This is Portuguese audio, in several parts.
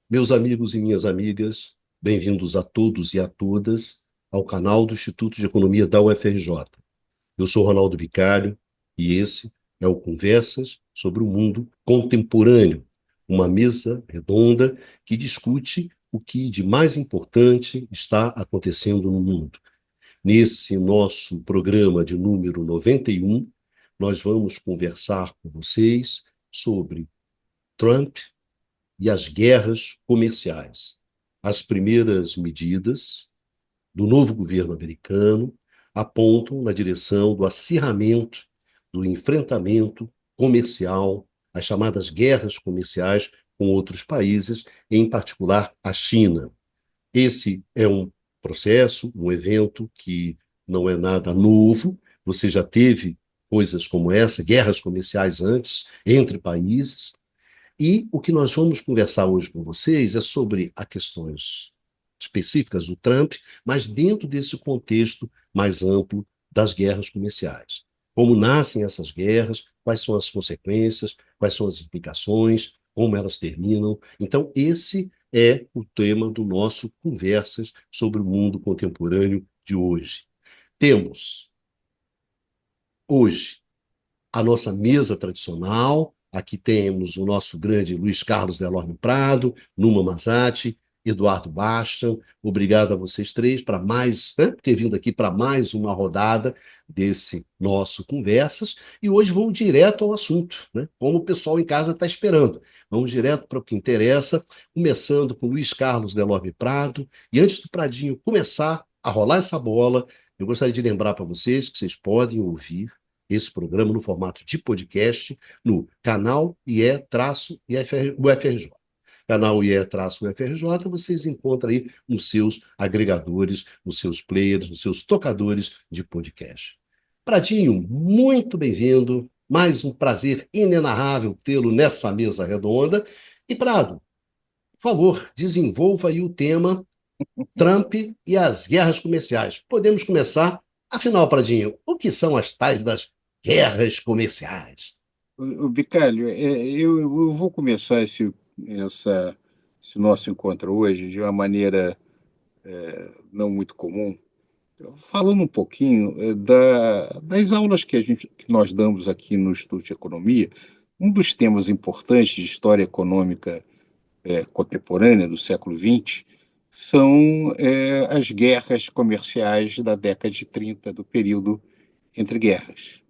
Meus amigos e minhas amigas, bem-vindos a todos e a todas ao canal do Instituto de Economia da UFRJ. Eu sou Ronaldo Bicalho e esse é o Conversas sobre o Mundo Contemporâneo, uma mesa redonda que discute o que de mais importante está acontecendo no mundo. Nesse nosso programa de número 91, nós vamos conversar com vocês sobre Trump e as guerras comerciais. As primeiras medidas do novo governo americano apontam na direção do acirramento, do enfrentamento comercial, as chamadas guerras comerciais com outros países, em particular a China. Esse é um processo, um evento que não é nada novo. Você já teve coisas como essa, guerras comerciais antes entre países, e o que nós vamos conversar hoje com vocês é sobre as questões específicas do Trump, mas dentro desse contexto mais amplo das guerras comerciais. Como nascem essas guerras, quais são as consequências, quais são as implicações, como elas terminam. Então, esse é o tema do nosso Conversas sobre o Mundo Contemporâneo de hoje. Temos hoje a nossa mesa tradicional. Aqui temos o nosso grande Luiz Carlos Delorme Prado, Numa Mazati, Eduardo Basta. Obrigado a vocês três para mais, né, ter vindo aqui para mais uma rodada desse nosso Conversas. E hoje vamos direto ao assunto, né? Como o pessoal em casa está esperando. Vamos direto para o que interessa, começando com Luiz Carlos Delorme Prado. E antes do Pradinho começar a rolar essa bola, eu gostaria de lembrar para vocês que vocês podem ouvir esse programa no formato de podcast no canal IE-UFRJ. Canal IE-UFRJ, vocês encontram aí nos seus agregadores, nos seus players, nos seus tocadores de podcast. Pratinho, muito bem-vindo. Mais um prazer inenarrável tê-lo nessa mesa redonda. E, Prado, por favor, desenvolva aí o tema Trump e as guerras comerciais. Podemos começar. Afinal, Pradinho, o que são as tais das guerras comerciais? O Bicalho, eu vou começar esse nosso encontro hoje de uma maneira não muito comum, falando um pouquinho das aulas que nós damos aqui no Instituto de Economia. Um dos temas importantes de história econômica contemporânea do século XX são as guerras comerciais da década de 30, do período entre guerras.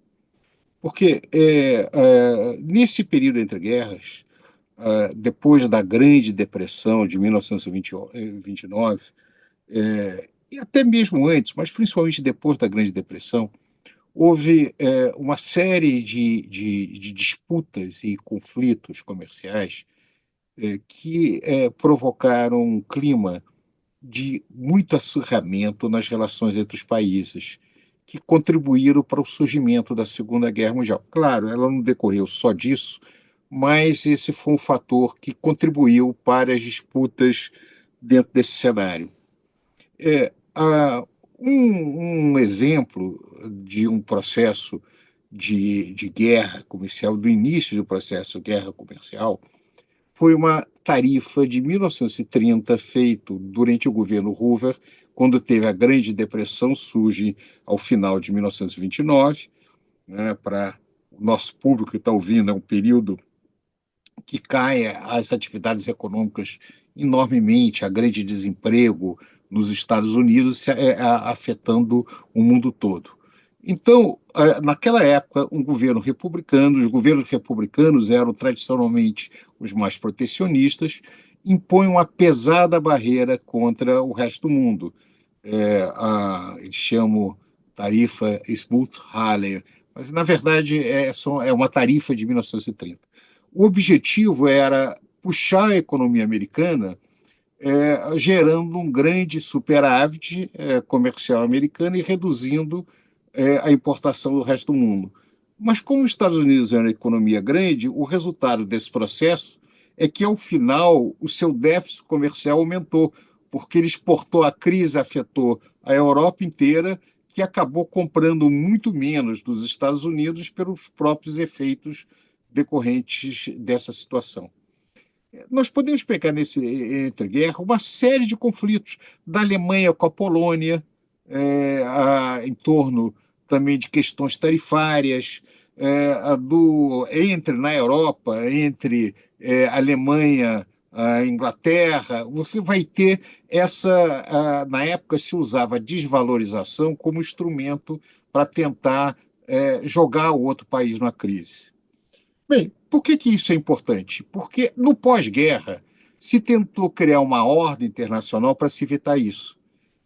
Porque nesse período entre guerras, depois da Grande Depressão de 1929, e até mesmo antes, mas principalmente depois da Grande Depressão, houve uma série de disputas e conflitos comerciais que provocaram um clima de muito acirramento nas relações entre os países, que contribuíram para o surgimento da Segunda Guerra Mundial. Claro, ela não decorreu só disso, mas esse foi um fator que contribuiu para as disputas dentro desse cenário. É, há um exemplo de um processo de guerra comercial, do início do processo de guerra comercial, foi uma tarifa de 1930 feito durante o governo Hoover, quando teve a Grande Depressão, surge ao final de 1929, né, para o nosso público que está ouvindo, é um período que cai as atividades econômicas enormemente, a grande desemprego nos Estados Unidos afetando o mundo todo. Então, naquela época, um governo republicano, os governos republicanos eram tradicionalmente os mais protecionistas, impõem uma pesada barreira contra o resto do mundo. Eles chamam tarifa Smoot-Hawley, mas na verdade é uma tarifa de 1930. O objetivo era puxar a economia americana, gerando um grande superávit comercial americano e reduzindo a importação do resto do mundo. Mas como os Estados Unidos é uma economia grande, o resultado desse processo é que, ao final, o seu déficit comercial aumentou, porque ele exportou, a crise afetou a Europa inteira, que acabou comprando muito menos dos Estados Unidos pelos próprios efeitos decorrentes dessa situação. Nós podemos pegar nesse entre-guerra uma série de conflitos da Alemanha com a Polônia, em torno também de questões tarifárias, entre na Europa, entre Alemanha, a Inglaterra, você vai ter na época se usava a desvalorização como instrumento para tentar jogar o outro país na crise. Bem, por que isso é importante? Porque no pós-guerra se tentou criar uma ordem internacional para se evitar isso.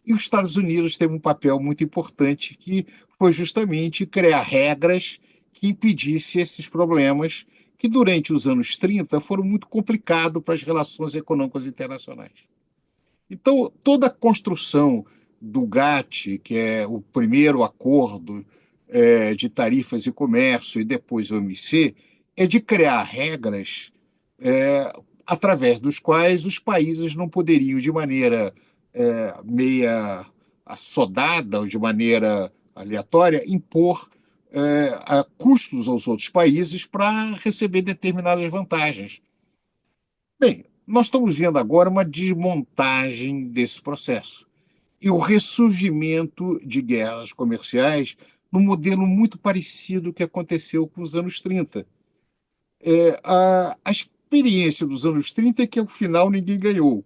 E os Estados Unidos teve um papel muito importante, que foi justamente criar regras que impedissem esses problemas, que durante os anos 30 foram muito complicados para as relações econômicas internacionais. Então, toda a construção do GATT, que é o primeiro acordo de tarifas e comércio, e depois o OMC, é de criar regras através dos quais os países não poderiam, de maneira meia assodada ou de maneira aleatória, impor custos aos outros países para receber determinadas vantagens. Bem, nós estamos vendo agora uma desmontagem desse processo e o ressurgimento de guerras comerciais num modelo muito parecido que aconteceu com os anos 30. A experiência dos anos 30 é que, ao final, ninguém ganhou.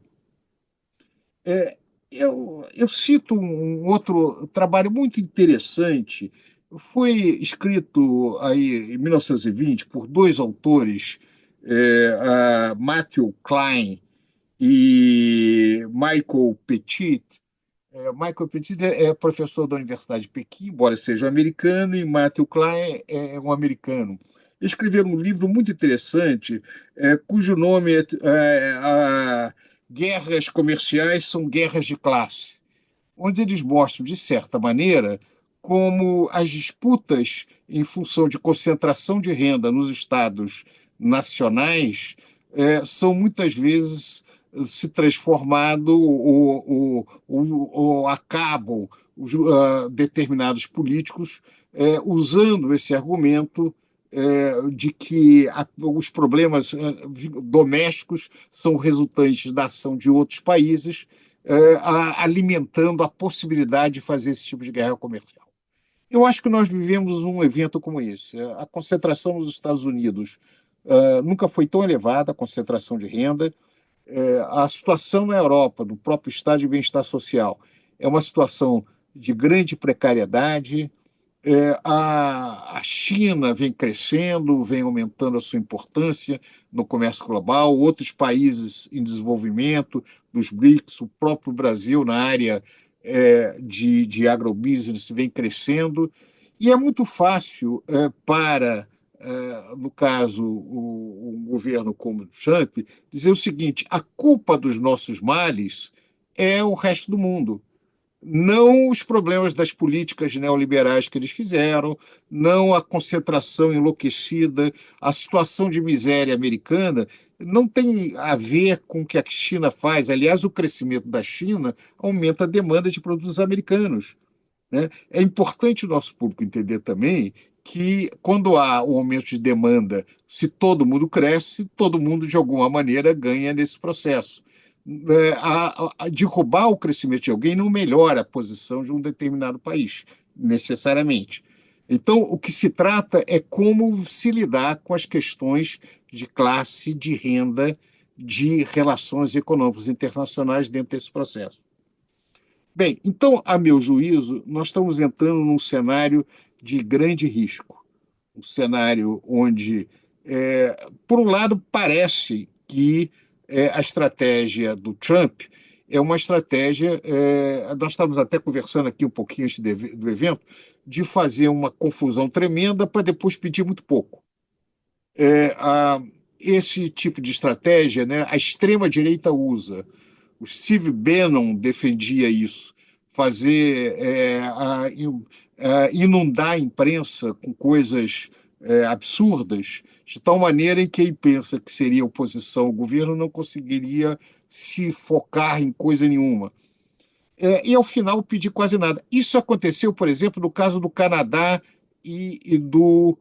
Eu cito um outro trabalho muito interessante, foi escrito aí em 1920 por dois autores, Matthew Klein e Michael Petit. Michael Petit é professor da Universidade de Pequim, embora seja americano, e Matthew Klein é um americano. Escreveram um livro muito interessante, cujo nome é Guerras Comerciais são Guerras de Classe, onde eles mostram, de certa maneira, como as disputas em função de concentração de renda nos estados nacionais são muitas vezes se transformado ou acabam determinados políticos usando esse argumento de que os problemas domésticos são resultantes da ação de outros países, alimentando a possibilidade de fazer esse tipo de guerra comercial. Eu acho que nós vivemos um evento como esse. A concentração nos Estados Unidos nunca foi tão elevada, a concentração de renda. A situação na Europa, do próprio estado de bem-estar social, é uma situação de grande precariedade. A China vem crescendo, vem aumentando a sua importância no comércio global, outros países em desenvolvimento, dos BRICS, o próprio Brasil na área de agrobusiness vem crescendo, e é muito fácil no caso, um governo como o Trump, dizer o seguinte: a culpa dos nossos males é o resto do mundo, não os problemas das políticas neoliberais que eles fizeram, não a concentração enlouquecida, a situação de miséria americana não tem a ver com o que a China faz. Aliás, o crescimento da China aumenta a demanda de produtos americanos, né? É importante o nosso público entender também que, quando há um aumento de demanda, se todo mundo cresce, todo mundo, de alguma maneira, ganha nesse processo. Derrubar o crescimento de alguém não melhora a posição de um determinado país, necessariamente. Então, o que se trata é como se lidar com as questões de classe, de renda, de relações econômicas internacionais dentro desse processo. Bem, então, a meu juízo, nós estamos entrando num cenário de grande risco, um cenário onde, por um lado, parece que a estratégia do Trump é uma estratégia, nós estávamos até conversando aqui um pouquinho antes do evento, de fazer uma confusão tremenda para depois pedir muito pouco. Esse tipo de estratégia, né, a extrema-direita usa. O Steve Bannon defendia isso, fazer inundar a imprensa com coisas absurdas, de tal maneira em quem pensa que seria oposição ao governo não conseguiria se focar em coisa nenhuma. E, ao final, pedir quase nada. Isso aconteceu, por exemplo, no caso do Canadá e do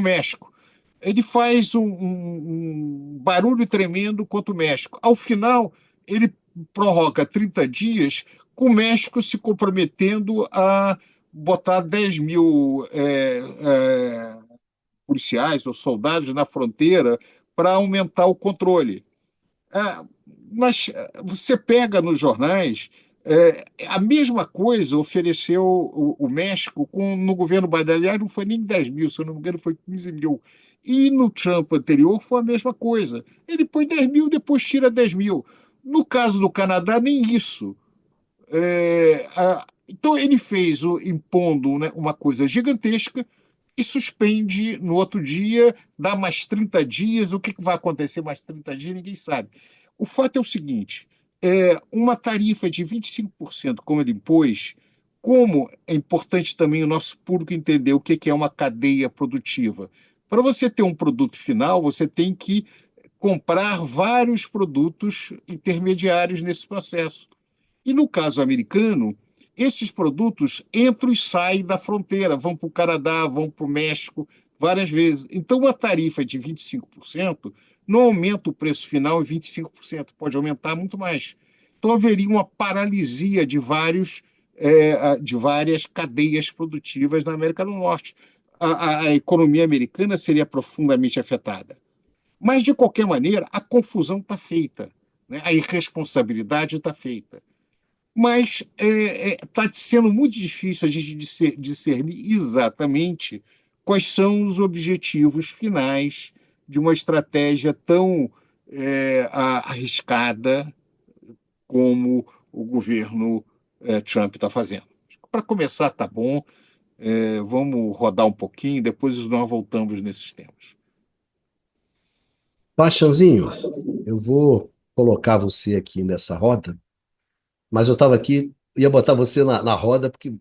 México. ele faz um barulho tremendo contra o México. Ao final, ele prorroga 30 dias, com o México se comprometendo a botar 10 mil policiais ou soldados na fronteira para aumentar o controle. Ah, mas você pega nos jornais, a mesma coisa ofereceu o México no governo Biden. Aliás, não foi nem 10 mil, se eu não me engano, foi 15 mil. E no Trump anterior foi a mesma coisa. Ele põe 10 mil, depois tira 10 mil. No caso do Canadá, nem isso. Então, ele fez, impondo, né, uma coisa gigantesca e suspende no outro dia, dá mais 30 dias. O que vai acontecer mais 30 dias, ninguém sabe. O fato é o seguinte: uma tarifa de 25%, como ele impôs, como é importante também o nosso público entender o que é uma cadeia produtiva. Para você ter um produto final, você tem que comprar vários produtos intermediários nesse processo. E no caso americano, esses produtos entram e saem da fronteira, vão para o Canadá, vão para o México, várias vezes. Então, uma tarifa de 25% não aumenta o preço final em 25%, pode aumentar muito mais. Então, haveria uma paralisia de várias cadeias produtivas na América do Norte. A economia americana seria profundamente afetada. Mas, de qualquer maneira, a confusão está feita, né? A irresponsabilidade está feita. Mas está sendo muito difícil a gente discernir exatamente quais são os objetivos finais de uma estratégia tão arriscada como o governo Trump está fazendo. Para começar, tá bom. Vamos rodar um pouquinho, depois nós voltamos nesses temas. Bastianzinho, eu vou colocar você aqui nessa roda, mas eu estava aqui, ia botar você na roda, porque o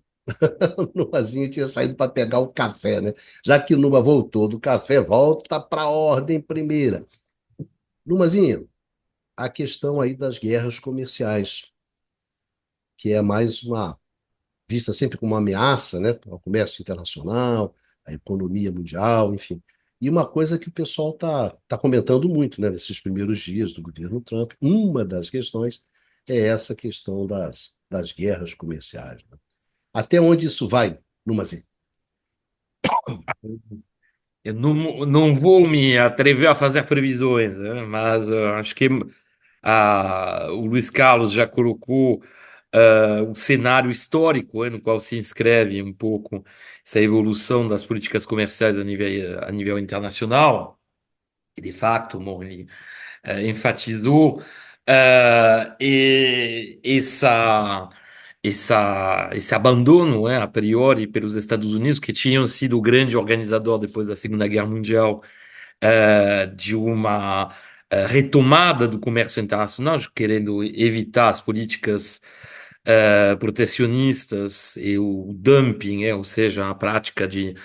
Numazinho tinha saído para pegar o café, né? Já que o Numa voltou do café, volta para a ordem primeira. Numazinho, a questão aí das guerras comerciais, que é mais uma vista sempre como uma ameaça, né, ao comércio internacional, à economia mundial, enfim. E uma coisa que o pessoal tá comentando muito, né, nesses primeiros dias do governo Trump, uma das questões é essa questão das guerras comerciais, né? Até onde isso vai, Numazinho? Eu não vou me atrever a fazer previsões, né? Mas acho que o Luiz Carlos já colocou o cenário histórico, no qual se inscreve um pouco essa evolução das políticas comerciais a nível internacional. E, de fato, bom, ele enfatizou esse abandono, a priori, pelos Estados Unidos, que tinham sido o grande organizador depois da Segunda Guerra Mundial, de uma retomada do comércio internacional, querendo evitar as políticas protecionistas e o dumping, ou seja, a prática de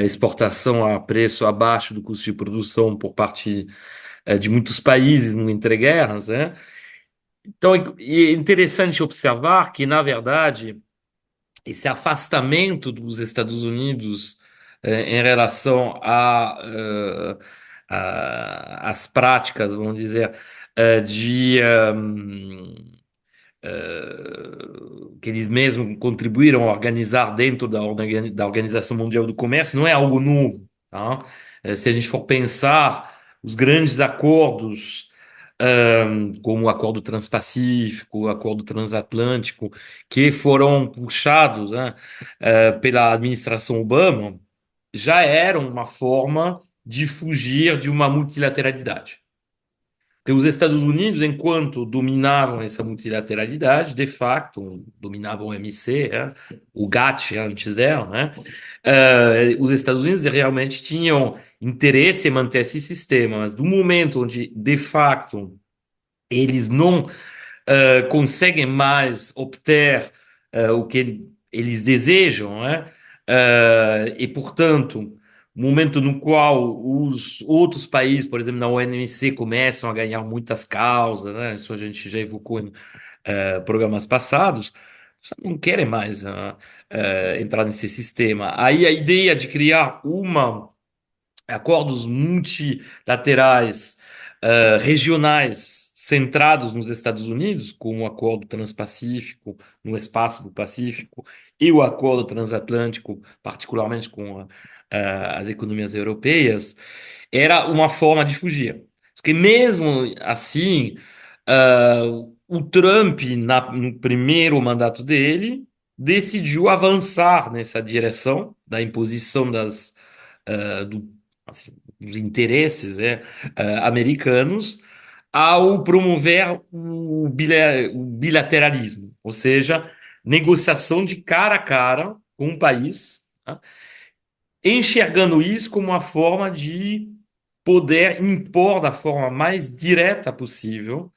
exportação a preço abaixo do custo de produção por parte de muitos países no entreguerras, né? Então, é interessante observar que, na verdade, esse afastamento dos Estados Unidos em relação às práticas, vamos dizer, de que eles mesmos contribuíram a organizar dentro da Organização Mundial do Comércio, não é algo novo, tá? Se a gente for pensar os grandes acordos, como o Acordo Transpacífico, o Acordo Transatlântico, que foram puxados, né, pela administração Obama, já eram uma forma de fugir de uma multilateralidade. Porque os Estados Unidos, enquanto dominavam essa multilateralidade, de facto, dominavam o MC, o GATT antes dela, né? Os Estados Unidos realmente tinham interesse em manter esse sistema, mas do momento onde, de facto, eles não conseguem mais obter o que eles desejam, né? E, portanto, momento no qual os outros países, por exemplo, na OMC, começam a ganhar muitas causas, né? Isso a gente já evocou em programas passados, já não querem mais entrar nesse sistema. Aí a ideia de criar uma acordos multilaterais, regionais, centrados nos Estados Unidos, como o Acordo Transpacífico no espaço do Pacífico e o Acordo Transatlântico, particularmente com as economias europeias, era uma forma de fugir. Porque mesmo assim, o Trump, no primeiro mandato dele, decidiu avançar nessa direção da imposição do, assim, dos interesses americanos ao promover o bilateralismo, ou seja, negociação de cara a cara com um país, tá? Enxergando isso como uma forma de poder impor da forma mais direta possível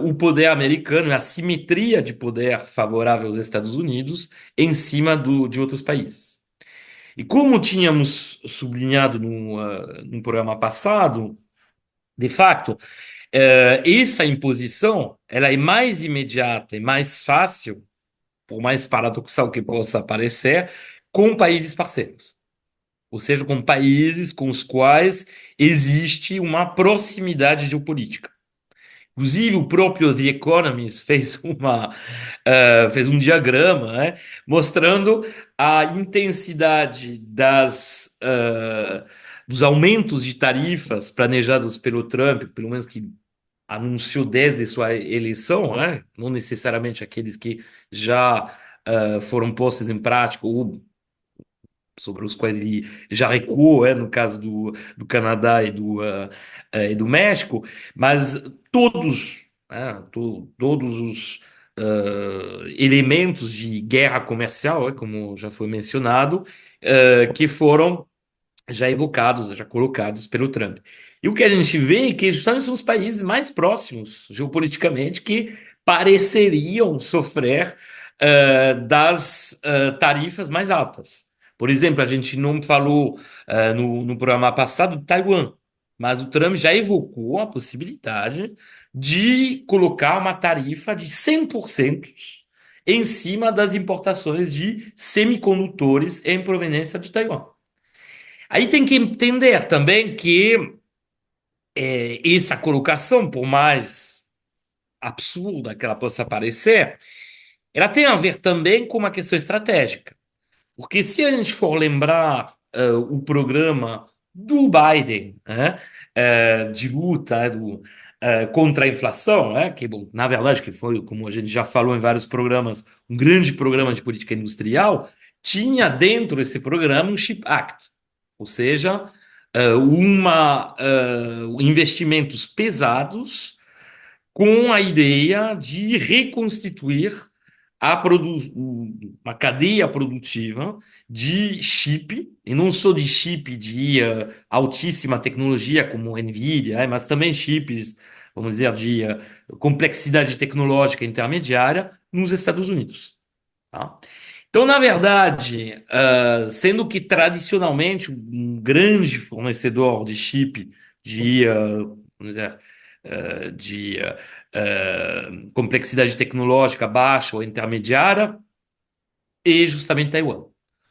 o poder americano, a simetria de poder favorável aos Estados Unidos em cima de outros países. E como tínhamos sublinhado no programa passado, de fato, essa imposição ela é mais imediata e mais fácil, por mais paradoxal que possa parecer, com países parceiros. Ou seja, com países com os quais existe uma proximidade geopolítica. Inclusive, o próprio The Economist fez um diagrama, né, mostrando a intensidade dos aumentos de tarifas planejados pelo Trump, pelo menos que anunciou desde sua eleição, né, não necessariamente aqueles que já foram postos em prática ou sobre os quais ele já recuou, no caso do Canadá e do México, mas todos, todos os elementos de guerra comercial, como já foi mencionado, que foram já evocados, já colocados pelo Trump. E o que a gente vê é que justamente são os países mais próximos, geopoliticamente, que pareceriam sofrer das tarifas mais altas. Por exemplo, a gente não falou no programa passado de Taiwan, mas o Trump já evocou a possibilidade de colocar uma tarifa de 100% em cima das importações de semicondutores em proveniência de Taiwan. Aí tem que entender também que essa colocação, por mais absurda que ela possa parecer, ela tem a ver também com uma questão estratégica. Porque se a gente for lembrar o programa do Biden, né, de luta contra a inflação, né, que, bom, na verdade, que foi, como a gente já falou em vários programas, um grande programa de política industrial, tinha dentro desse programa um Chip Act, ou seja, investimentos pesados com a ideia de reconstituir uma cadeia produtiva de chip, e não só de chip de altíssima tecnologia como NVIDIA, mas também chips, vamos dizer, de complexidade tecnológica intermediária nos Estados Unidos. Tá? Então, na verdade, sendo que tradicionalmente um grande fornecedor de chip de, vamos dizer, complexidade tecnológica baixa ou intermediária, é justamente Taiwan.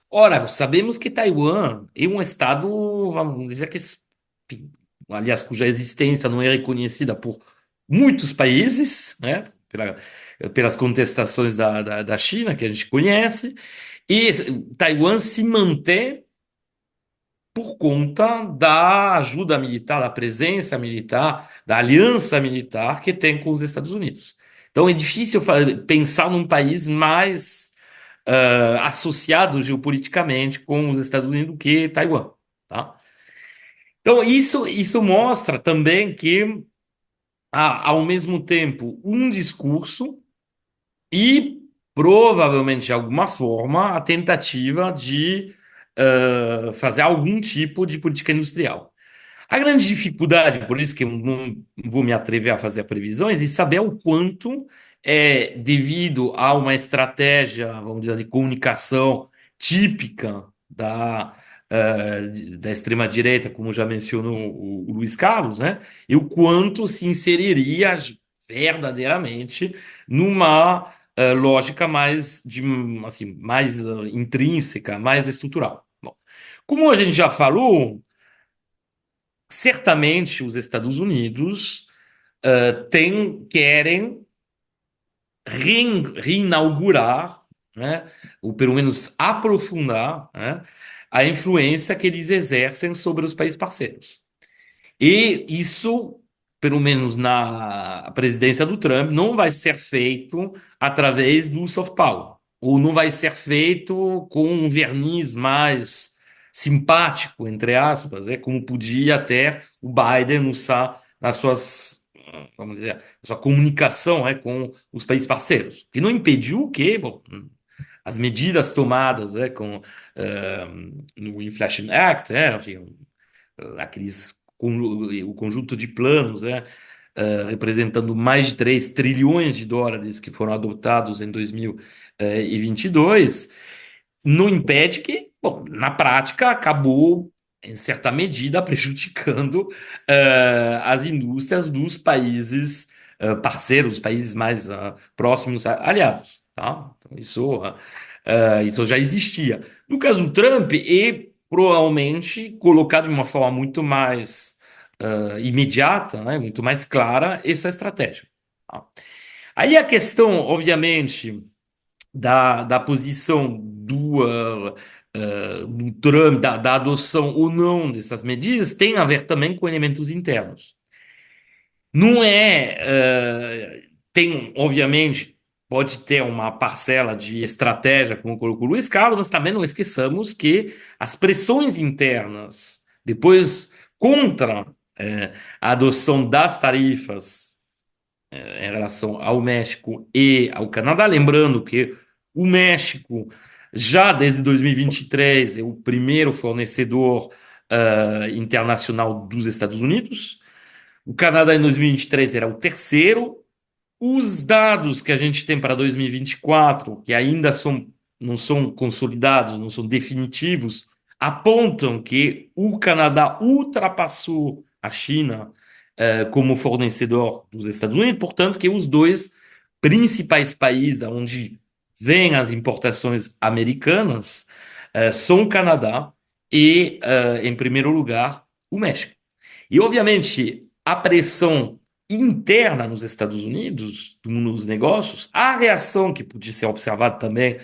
Ora, sabemos que Taiwan é um estado, vamos dizer que, enfim, aliás, cuja existência não é reconhecida por muitos países, né? Pelas contestações da China, que a gente conhece, e Taiwan se mantém por conta da ajuda militar, da presença militar, da aliança militar que tem com os Estados Unidos. Então é difícil pensar num país mais associado geopoliticamente com os Estados Unidos do que Taiwan, tá? Então isso mostra também que há, ao mesmo tempo, um discurso e provavelmente, de alguma forma, a tentativa de fazer algum tipo de política industrial. A grande dificuldade, por isso que eu não vou me atrever a fazer previsões, é saber o quanto devido a uma estratégia, vamos dizer, de comunicação típica da extrema-direita, como já mencionou o Luiz Carlos, né? E o quanto se inseriria verdadeiramente numa lógica mais intrínseca, mais estrutural. Bom, como a gente já falou, certamente os Estados Unidos querem reinaugurar, né, ou pelo menos aprofundar, né, a influência que eles exercem sobre os países parceiros. E isso, pelo menos na presidência do Trump, não vai ser feito através do soft power, ou não vai ser feito com um verniz mais simpático, entre aspas, como podia ter o Biden usar nas suas, vamos dizer, na sua comunicação, com os países parceiros, que não impediu que, bom, as medidas tomadas, eh, no Inflation Act, enfim, o conjunto de planos, representando mais de 3 trilhões de dólares que foram adotados em 2022, não impede que, bom, na prática, acabou, em certa medida, prejudicando as indústrias dos países parceiros, países mais próximos, aliados. Tá? Então, isso já existia. No caso do Trump, e provavelmente colocado de uma forma muito mais imediata, né, muito mais clara, essa estratégia. Tá? Aí a questão, obviamente, da posição do Trump, da adoção ou não dessas medidas, tem a ver também com elementos internos. Não tem, obviamente, pode ter uma parcela de estratégia, como colocou o Luiz Carlos, mas também não esqueçamos que as pressões internas, depois contra a adoção das tarifas em relação ao México e ao Canadá, lembrando que o México, já desde 2023, é o primeiro fornecedor internacional dos Estados Unidos. O Canadá em 2023 era o terceiro. Os dados que a gente tem para 2024, que ainda não são consolidados, não são definitivos, apontam que o Canadá ultrapassou a China como fornecedor dos Estados Unidos, portanto, que os dois principais países onde vêm as importações americanas são o Canadá e, em primeiro lugar, o México. E, obviamente, a pressão interna nos Estados Unidos, nos negócios, a reação que podia ser observada também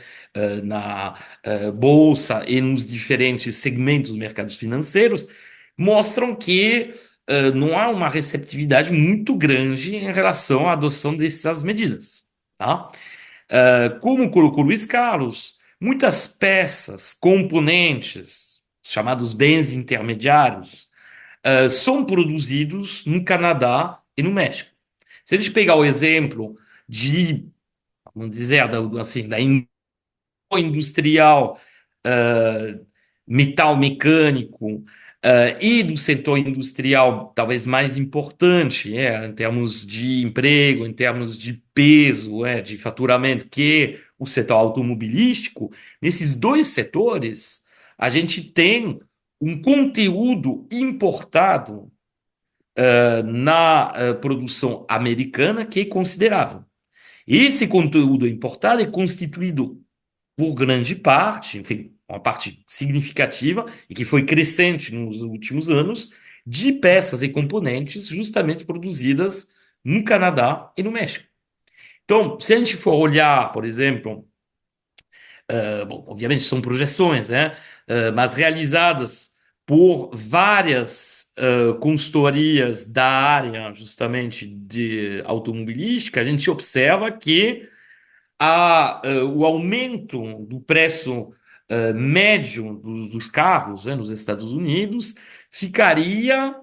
na bolsa e nos diferentes segmentos dos mercados financeiros, mostram que não há uma receptividade muito grande em relação à adoção dessas medidas. Tá? Como colocou Luiz Carlos, muitas peças, componentes, chamados bens intermediários, são produzidos no Canadá e no México. Se a gente pegar o exemplo de, vamos dizer, assim, da indústria industrial, uh, metal mecânico, e do setor industrial talvez mais importante, em termos de emprego, em termos de peso, de faturamento, que o setor automobilístico, nesses dois setores, a gente tem um conteúdo importado na produção americana que é considerável. Esse conteúdo importado é constituído por grande parte, enfim, uma parte significativa e que foi crescente nos últimos anos, de peças e componentes justamente produzidas no Canadá e no México. Então, se a gente for olhar, por exemplo, bom, obviamente são projeções, né? Mas realizadas por várias consultorias da área justamente de automobilística, a gente observa que o aumento do preço médio dos carros, nos Estados Unidos ficaria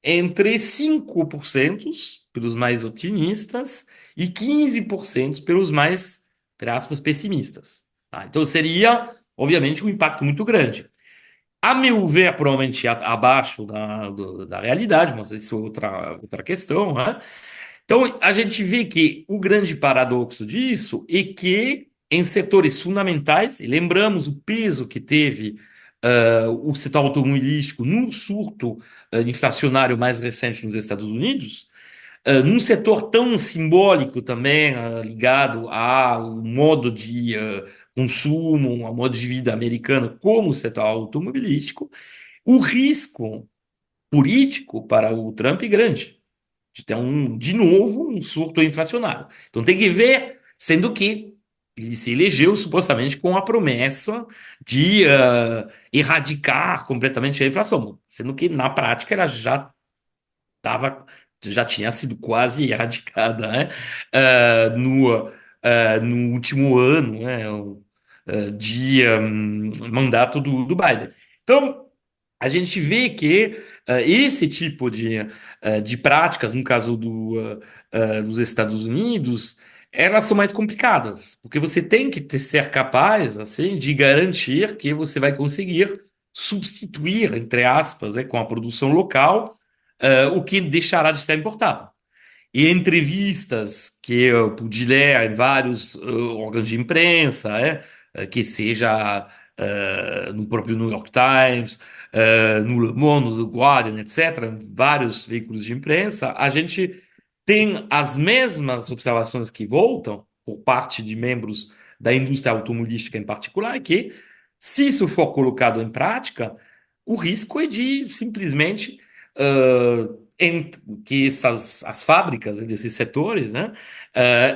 entre 5% pelos mais otimistas e 15% pelos mais, entre aspas, pessimistas. Tá? Então seria, obviamente, um impacto muito grande. A meu ver, provavelmente abaixo da realidade, mas isso é outra questão, né? Então, a gente vê que o grande paradoxo disso é que, em setores fundamentais, e lembramos o peso que teve o setor automobilístico no surto inflacionário mais recente nos Estados Unidos, num setor tão simbólico também, ligado ao modo de consumo, ao modo de vida americano, como o setor automobilístico, o risco político para o Trump grande, de ter de novo um surto inflacionário. Então tem que ver, sendo que ele se elegeu supostamente com a promessa de erradicar completamente a inflação, sendo que na prática ela tava, já tinha sido quase erradicada, né? No último ano, né? De mandato do Biden. Então, a gente vê que esse tipo de práticas, no caso dos Estados Unidos, elas são mais complicadas, porque você tem que ser capaz, assim, de garantir que você vai conseguir substituir, entre aspas, com a produção local, o que deixará de ser importado. E entrevistas que eu pude ler em vários órgãos de imprensa, que seja no próprio New York Times, no Le Monde, no Guardian, etc., vários veículos de imprensa, a gente tem as mesmas observações que voltam por parte de membros da indústria automobilística em particular, que se isso for colocado em prática, o risco é de simplesmente em que as fábricas desses setores, né,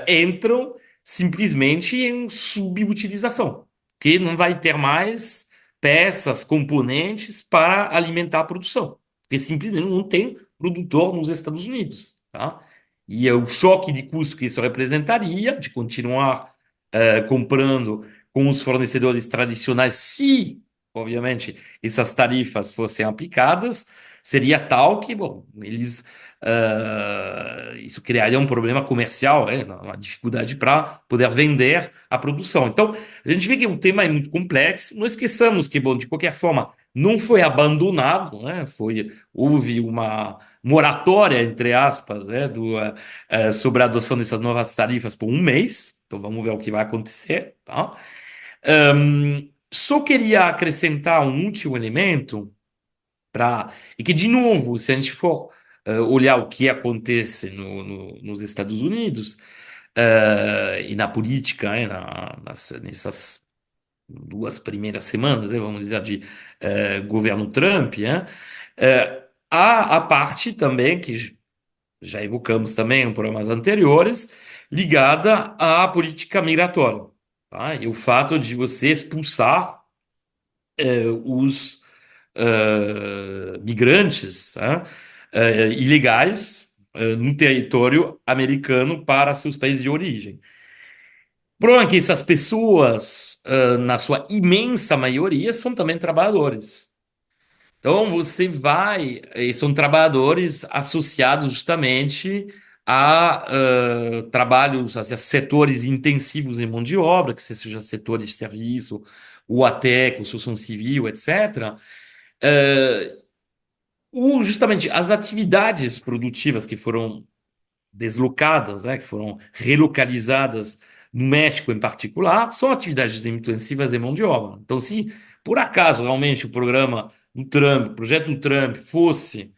entram simplesmente em subutilização, que não vai ter mais peças, componentes para alimentar a produção, porque simplesmente não tem produtor nos Estados Unidos, tá? E o choque de custo que isso representaria de continuar comprando com os fornecedores tradicionais, se, obviamente, essas tarifas fossem aplicadas, seria tal que, bom, isso criaria um problema comercial, uma dificuldade para poder vender a produção. Então, a gente vê que o tema é muito complexo. Não esqueçamos que, bom, de qualquer forma, não foi abandonado, né? Houve uma moratória, entre aspas, sobre a adoção dessas novas tarifas por um mês. Então, vamos ver o que vai acontecer, tá? Só queria acrescentar um último elemento e que, de novo, se a gente for olhar o que acontece nos Estados Unidos e na política, nessas duas primeiras semanas, vamos dizer, de governo Trump, há a parte também que já evocamos também em programas anteriores, ligada à política migratória, tá? E o fato de você expulsar os migrantes, ilegais no território americano para seus países de origem. O problema é que essas pessoas, na sua imensa maioria, são também trabalhadores. Então, são trabalhadores associados justamente a trabalhos, a setores intensivos em mão de obra, que seja setores de serviço ou até construção civil, etc. Justamente as atividades produtivas que foram deslocadas, que foram relocalizadas no México em particular, são atividades intensivas em mão de obra. Então, se por acaso realmente o programa do Trump, o projeto do Trump fosse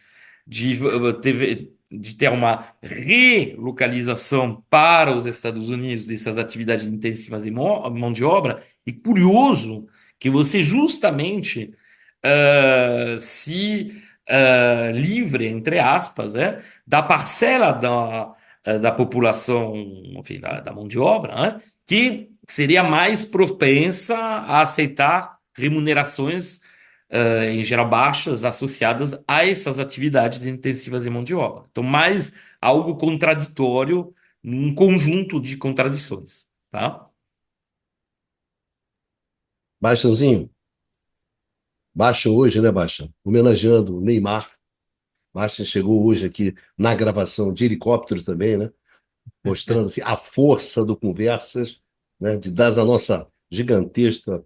de ter uma relocalização para os Estados Unidos dessas atividades intensivas em mão de obra, e curioso que você justamente se livre, entre aspas, da parcela da população, enfim, da mão de obra, que seria mais propensa a aceitar remunerações, em geral baixas, associadas a essas atividades intensivas em mão de obra. Então, mais algo contraditório, num conjunto de contradições, tá? Baixanzinho, Baixa hoje, né, Baixa? Homenageando o Neymar. Baixa chegou hoje aqui na gravação de helicóptero também, né? Mostrando assim, a força do Conversas, né? De dar a nossa gigantesca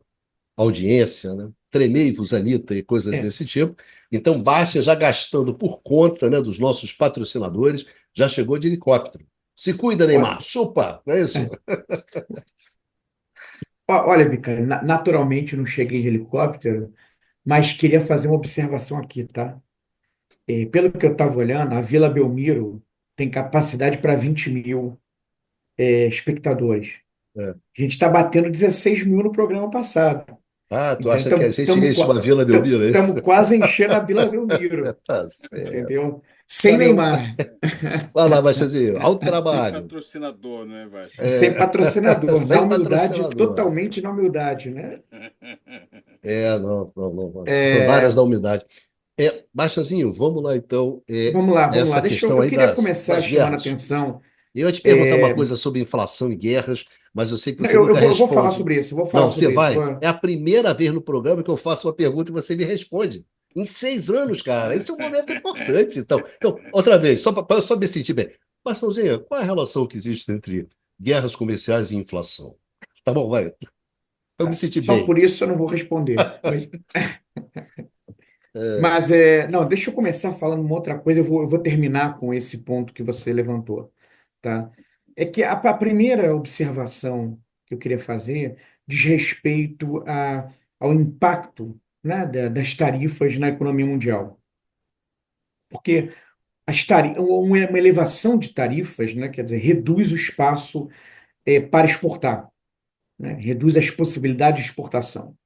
audiência, né? Tremei-vos, Anitta, e coisas É, desse tipo. Então, Baixa já gastando por conta, né, dos nossos patrocinadores, já chegou de helicóptero. Se cuida, olha, Neymar. Chupa, não é isso? é. Olha, Bica, naturalmente não cheguei de helicóptero, mas queria fazer uma observação aqui, tá? Pelo que eu estava olhando, a Vila Belmiro tem capacidade para 20 mil espectadores. É. A gente está batendo 16 mil no programa passado. Ah, tu acha que a Então, gente enche uma Vila Belmiro, é isso? estamos quase enchendo a Vila Belmiro, Tá certo. entendeu? Sem Cara, Neymar, vai lá, Baixazinho, alto Sem trabalho. patrocinador, né, Vasco? sem patrocinador, na Sem humildade, patrocinador. totalmente na humildade, né? Não, não, não, não. São várias É, da umidade. Baixazinho, vamos lá então. vamos lá, vamos lá. Essa questão Eu aí queria começar das chamando a guerras. atenção. Eu ia te perguntar uma coisa sobre inflação e guerras, mas eu sei que Não, você nunca eu vou falar responde. sobre isso, eu vou falar Não, você sobre isso. vai. É a primeira vez no programa que eu faço uma pergunta e você me responde. Em 6 anos, cara. Esse é um momento importante. Então outra vez, só para só me sentir bem. Bastãozinha, qual é a relação que existe entre guerras comerciais e inflação? Tá bom, vai. Eu me Tá? senti Só bem. por isso eu não vou responder. É, Não, deixa eu começar falando uma outra coisa, eu vou terminar com esse ponto que você levantou, tá? É que a primeira observação que eu queria fazer diz respeito ao impacto, né, das tarifas na economia mundial. Porque uma elevação de tarifas, né, quer dizer, reduz o espaço para exportar, né, reduz as possibilidades de exportação.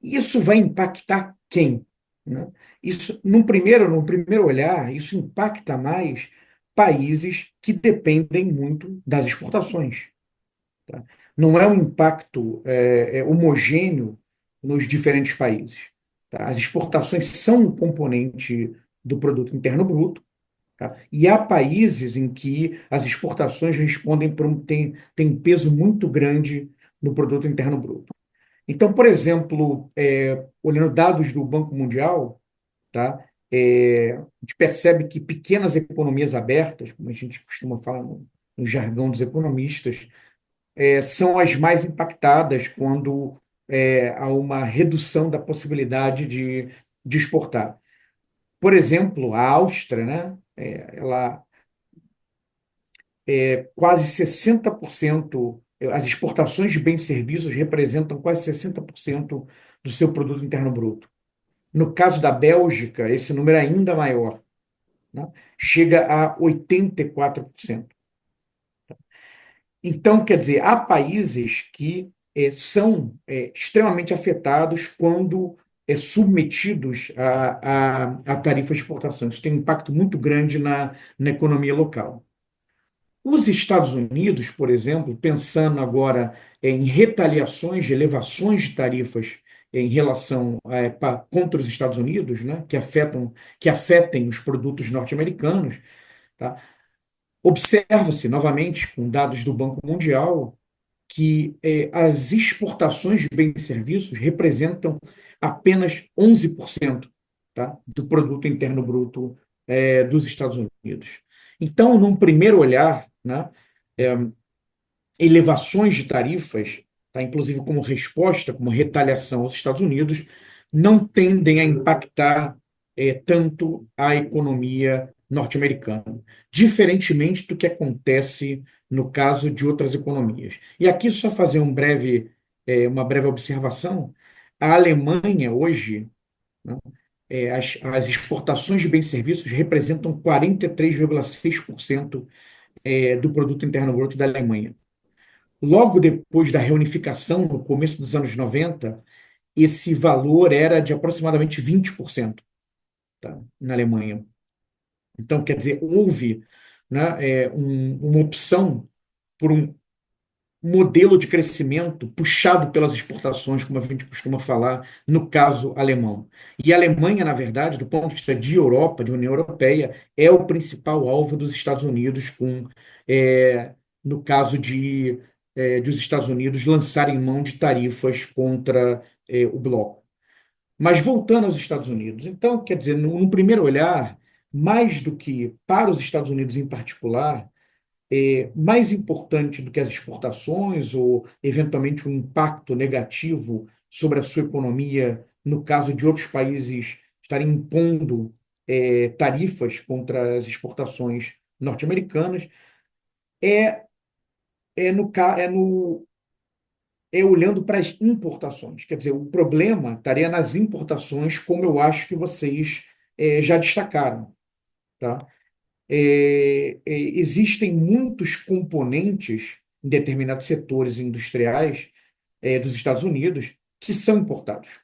Isso vai impactar quem? Né? Isso, num primeiro olhar, isso impacta mais países que dependem muito das exportações. Tá? Não é um impacto homogêneo nos diferentes países. Tá? As exportações são um componente do produto interno bruto, tá? E há países em que as exportações respondem tem peso muito grande no produto interno bruto. Então, por exemplo, olhando dados do Banco Mundial, tá? A gente percebe que pequenas economias abertas, como a gente costuma falar no jargão dos economistas, são as mais impactadas quando há uma redução da possibilidade de exportar. Por exemplo, a Áustria, né? Ela quase 60%, as exportações de bens e serviços representam quase 60% do seu produto interno bruto. No caso da Bélgica, esse número é ainda maior, né? Chega a 84%. Então, quer dizer, há países que são extremamente afetados quando submetidos a tarifas de exportação. Isso tem um impacto muito grande na economia local. Os Estados Unidos, por exemplo, pensando agora em retaliações de elevações de tarifas em relação contra os Estados Unidos, né, que afetem os produtos norte-americanos, tá? Observa-se novamente com dados do Banco Mundial que as exportações de bens e serviços representam apenas 11%, tá, do produto interno bruto dos Estados Unidos. Então, num primeiro olhar, né, elevações de tarifas, tá, inclusive como resposta, como retaliação aos Estados Unidos, não tendem a impactar tanto a economia norte-americana, diferentemente do que acontece no caso de outras economias. E aqui só fazer uma breve observação, a Alemanha hoje, né, as exportações de bens e serviços representam 43,6% do produto interno bruto da Alemanha. Logo depois da reunificação, no começo dos anos 90, esse valor era de aproximadamente 20%, tá, na Alemanha. Então, quer dizer, houve, né, uma opção por um modelo de crescimento puxado pelas exportações, como a gente costuma falar, no caso alemão. E a Alemanha, na verdade, do ponto de vista de Europa, de União Europeia, é o principal alvo dos Estados Unidos, no caso de os Estados Unidos lançarem mão de tarifas contra o bloco. Mas voltando aos Estados Unidos, então, quer dizer, no primeiro olhar, mais do que para os Estados Unidos em particular, mais importante do que as exportações ou, eventualmente, um impacto negativo sobre a sua economia, no caso de outros países estarem impondo tarifas contra as exportações norte-americanas, é, é, no, ca- é, no, é olhando para as importações. Quer dizer, o problema estaria nas importações, como eu acho que vocês já destacaram, tá? Existem muitos componentes em determinados setores industriais dos Estados Unidos que são importados.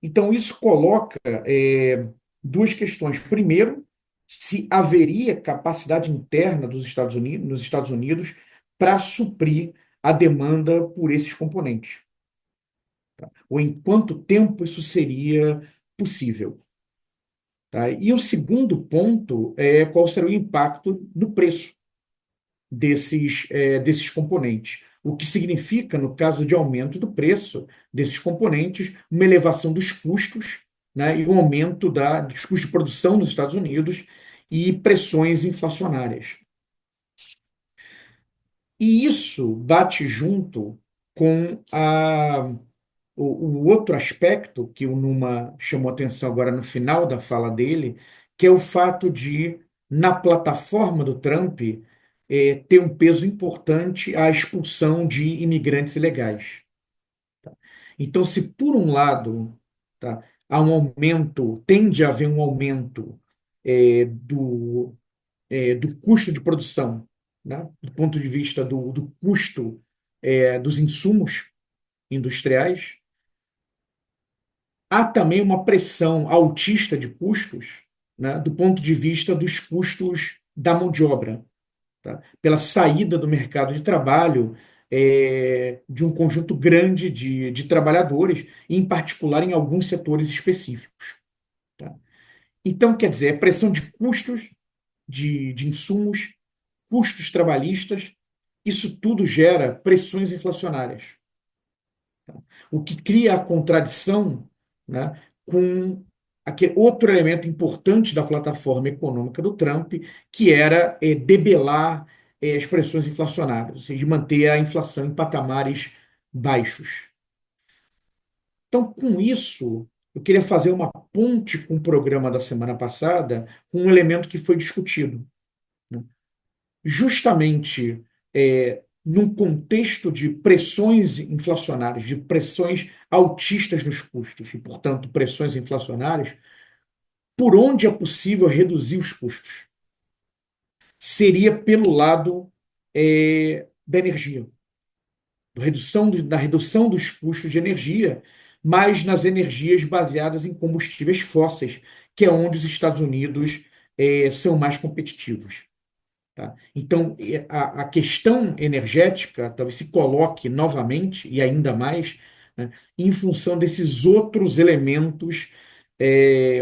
Então, isso coloca duas questões. Primeiro, se haveria capacidade interna dos Estados Unidos, nos Estados Unidos para suprir a demanda por esses componentes. Tá? Ou em quanto tempo isso seria possível. Tá? E o segundo ponto é qual será o impacto no preço desses componentes. O que significa, no caso de aumento do preço desses componentes, uma elevação dos custos, né, e um aumento dos custos de produção nos Estados Unidos e pressões inflacionárias. E isso bate junto com o outro aspecto que o Numa chamou atenção agora no final da fala dele, que é o fato de, na plataforma do Trump, ter um peso importante a expulsão de imigrantes ilegais. Tá? Então, se por um lado, tá, há um aumento, tende a haver um aumento do custo de produção, né, do ponto de vista do custo dos insumos industriais, há também uma pressão altista de custos, né, do ponto de vista dos custos da mão de obra, tá? Pela saída do mercado de trabalho de um conjunto grande de trabalhadores, em particular em alguns setores específicos. Tá? Então, quer dizer, é pressão de custos de insumos, custos trabalhistas, isso tudo gera pressões inflacionárias, tá? O que cria a contradição, né, com aquele outro elemento importante da plataforma econômica do Trump, que era debelar as pressões inflacionárias, ou seja, manter a inflação em patamares baixos. Então, com isso, eu queria fazer uma ponte com o programa da semana passada, com um elemento que foi discutido, né? Justamente num contexto de pressões inflacionárias, de pressões altistas nos custos e, portanto, pressões inflacionárias, por onde é possível reduzir os custos? Seria pelo lado da energia, da redução dos custos de energia, mas nas energias baseadas em combustíveis fósseis, que é onde os Estados Unidos são mais competitivos. Tá? Então, a questão energética talvez se coloque novamente e ainda mais, né, em função desses outros elementos,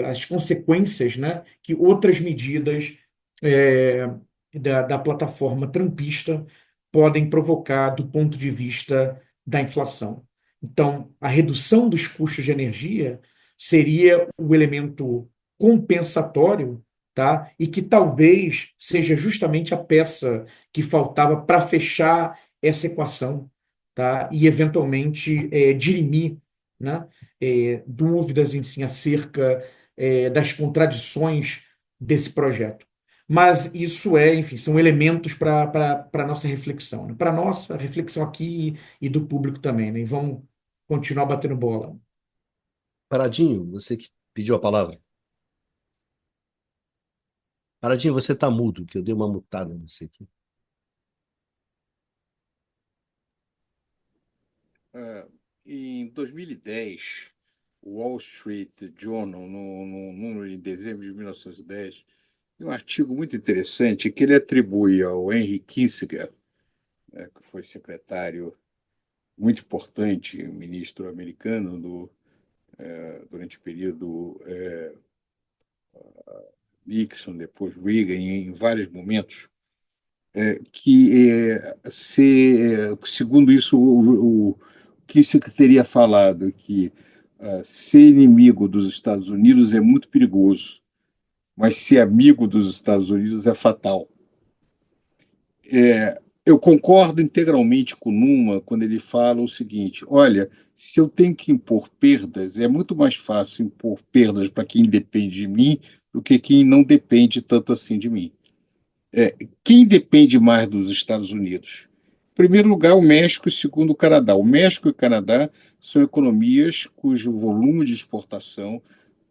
as consequências, né, que outras medidas é, da plataforma trumpista podem provocar do ponto de vista da inflação. Então, a redução dos custos de energia seria o elemento compensatório, tá? E que talvez seja justamente a peça que faltava para fechar essa equação, tá? E eventualmente dirimir, né, dúvidas em si acerca das contradições desse projeto. Mas isso enfim, são elementos para a nossa reflexão, né? Para a nossa reflexão aqui e do público também, né? E vamos continuar batendo bola. Paradinho, você que pediu a palavra. Paradinho, você está mudo, que eu dei uma mutada nesse aqui. Em 2010, o Wall Street Journal, no número em dezembro de 1910, tem um artigo muito interessante que ele atribui ao Henry Kissinger, né, que foi secretário muito importante, ministro americano durante o período Nixon, depois Reagan, em vários momentos, segundo isso, o Kissinger teria falado que ser inimigo dos Estados Unidos é muito perigoso, mas ser amigo dos Estados Unidos é fatal. Eu concordo integralmente com o Numa quando ele fala o seguinte: olha, se eu tenho que impor perdas, é muito mais fácil impor perdas para quem depende de mim do que quem não depende tanto assim de mim. Quem depende mais dos Estados Unidos? Em primeiro lugar, o México, e segundo, o Canadá. O México e o Canadá são economias cujo volume de exportação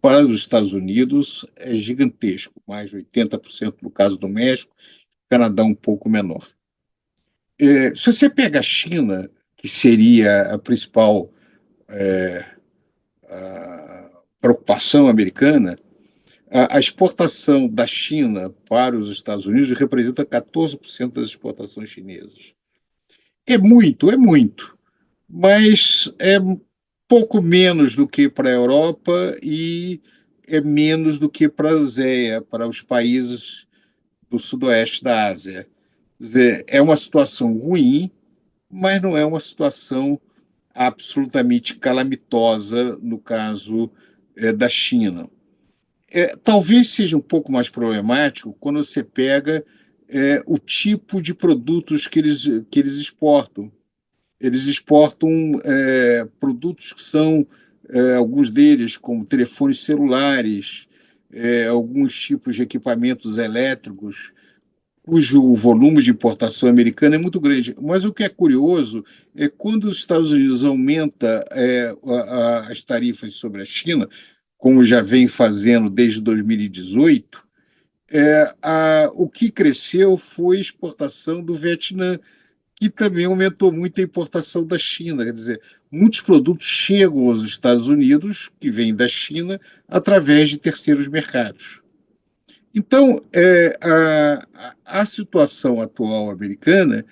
para os Estados Unidos é gigantesco, mais de 80% no caso do México, o Canadá um pouco menor. Se você pega a China, que seria a principal a preocupação americana, a exportação da China para os Estados Unidos representa 14% das exportações chinesas. É muito, mas é pouco menos do que para a Europa e é menos do que para a ASEA, para os países do sudoeste da Ásia. Quer dizer, é uma situação ruim, mas não é uma situação absolutamente calamitosa no caso da China. Talvez seja um pouco mais problemático quando você pega o tipo de produtos que eles exportam. Eles exportam produtos que são, alguns deles, como telefones celulares, alguns tipos de equipamentos elétricos, cujo volume de importação americana é muito grande. Mas o que é curioso é quando os Estados Unidos aumenta as tarifas sobre a China, como já vem fazendo desde 2018, o que cresceu foi a exportação do Vietnã, que também aumentou muito a importação da China. Quer dizer, muitos produtos chegam aos Estados Unidos, que vêm da China, através de terceiros mercados. Então, a situação atual americana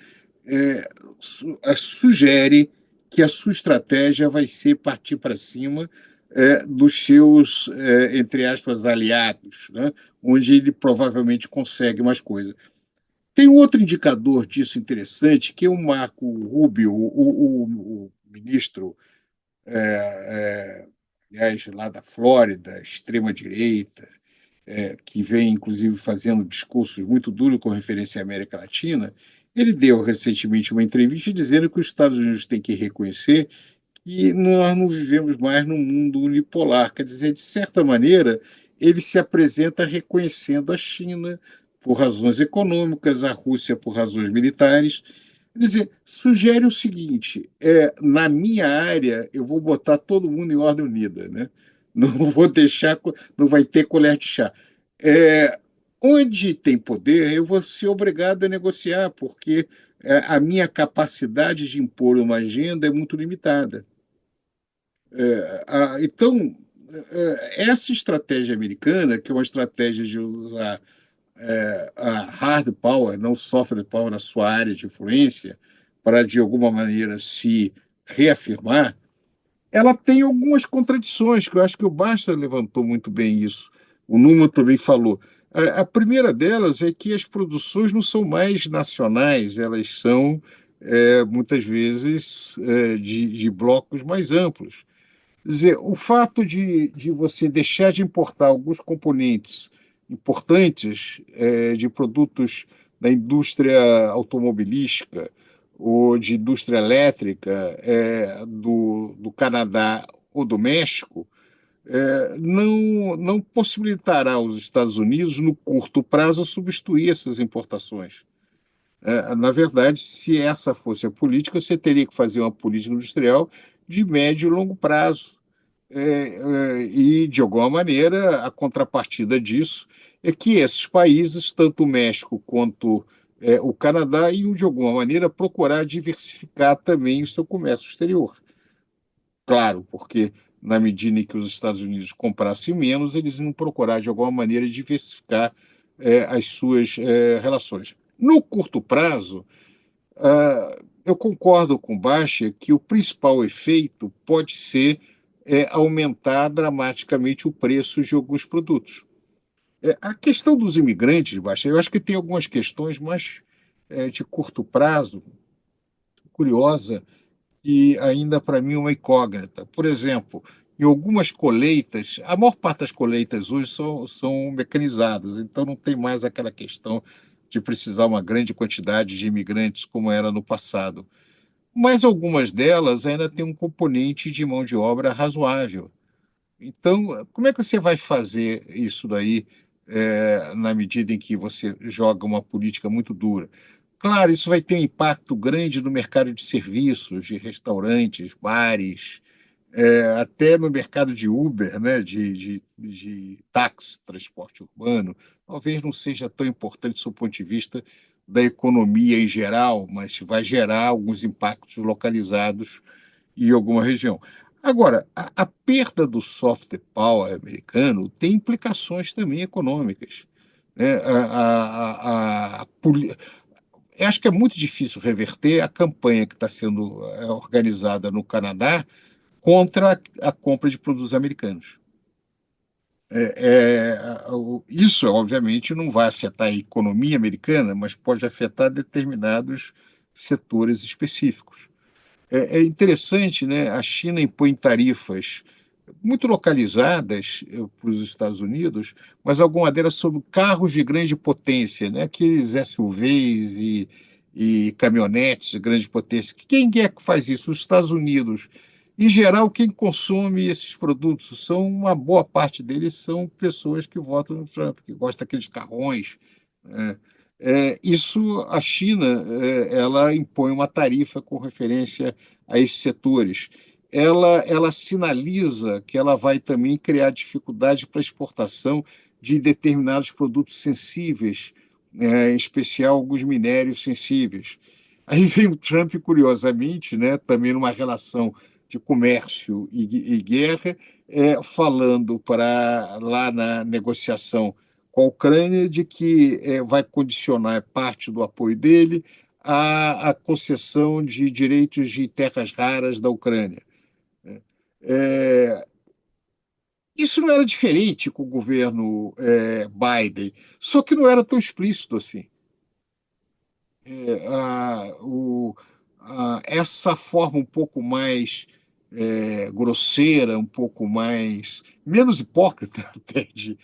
sugere que a sua estratégia vai ser partir para cima dos seus, entre aspas, aliados, né? Onde ele provavelmente consegue mais coisa. Tem outro indicador disso interessante, que é o Marco Rubio, o ministro, aliás, lá da Flórida, extrema-direita, que vem, inclusive, fazendo discursos muito duros com referência à América Latina. Ele deu recentemente uma entrevista dizendo que os Estados Unidos têm que reconhecer que nós não vivemos mais num mundo unipolar. Quer dizer, de certa maneira, ele se apresenta reconhecendo a China por razões econômicas, a Rússia por razões militares. Quer dizer, sugere o seguinte: na minha área, eu vou botar todo mundo em ordem unida, né? Não vou deixar, não vai ter colher de chá. É, onde tem poder, eu vou ser obrigado a negociar, porque a minha capacidade de impor uma agenda é muito limitada. Então, essa estratégia americana, que é uma estratégia de usar a hard power, não soft power, na sua área de influência, para, de alguma maneira, se reafirmar, ela tem algumas contradições, que eu acho que o Basta levantou muito bem isso. O Numa também falou. A primeira delas é que as produções não são mais nacionais, elas são, muitas vezes, de blocos mais amplos. Quer dizer, o fato de você deixar de importar alguns componentes importantes de produtos da indústria automobilística ou de indústria elétrica do Canadá ou do México não possibilitará aos Estados Unidos, no curto prazo, substituir essas importações. Na verdade, se essa fosse a política, você teria que fazer uma política industrial de médio e longo prazo. E, de alguma maneira, a contrapartida disso é que esses países, tanto o México quanto o Canadá, iam, de alguma maneira, procurar diversificar também o seu comércio exterior. Claro, porque na medida em que os Estados Unidos comprassem menos, eles iam procurar, de alguma maneira, diversificar as suas relações. No curto prazo, eu concordo com Baixa que o principal efeito pode ser aumentar dramaticamente o preço de alguns produtos. A questão dos imigrantes, Baixa, eu acho que tem algumas questões mais de curto prazo, curiosa, e ainda para mim uma incógnita. Por exemplo, em algumas colheitas, a maior parte das colheitas hoje são mecanizadas, então não tem mais aquela questão de precisar uma grande quantidade de imigrantes como era no passado. Mas algumas delas ainda têm um componente de mão de obra razoável. Então, como é que você vai fazer isso daí na medida em que você joga uma política muito dura? Claro, isso vai ter um impacto grande no mercado de serviços, de restaurantes, bares, até no mercado de Uber, né, de táxi, transporte urbano. Talvez não seja tão importante do seu ponto de vista da economia em geral, mas vai gerar alguns impactos localizados em alguma região. Agora, a perda do soft power americano tem implicações também econômicas, né? Acho que é muito difícil reverter a campanha que está sendo organizada no Canadá contra a compra de produtos americanos. Isso, obviamente, não vai afetar a economia americana, mas pode afetar determinados setores específicos. É interessante, né? A China impõe tarifas muito localizadas para os Estados Unidos, mas alguma delas sobre carros de grande potência, né? Aqueles SUVs e caminhonetes de grande potência. Quem é que faz isso? Os Estados Unidos. Em geral, quem consome esses produtos são, uma boa parte deles são pessoas que votam no Trump, que gostam daqueles carrões, né? Isso, a China, ela impõe uma tarifa com referência a esses setores. Ela sinaliza que ela vai também criar dificuldade para exportação de determinados produtos sensíveis, em especial alguns minérios sensíveis. Aí vem o Trump, curiosamente, né, também numa relação de comércio e guerra, falando para lá na negociação com a Ucrânia de que vai condicionar parte do apoio dele à concessão de direitos de terras raras da Ucrânia. É, isso não era diferente com o governo Biden, só que não era tão explícito assim. É, a, o, essa forma um pouco mais grosseira, um pouco mais menos hipócrita até de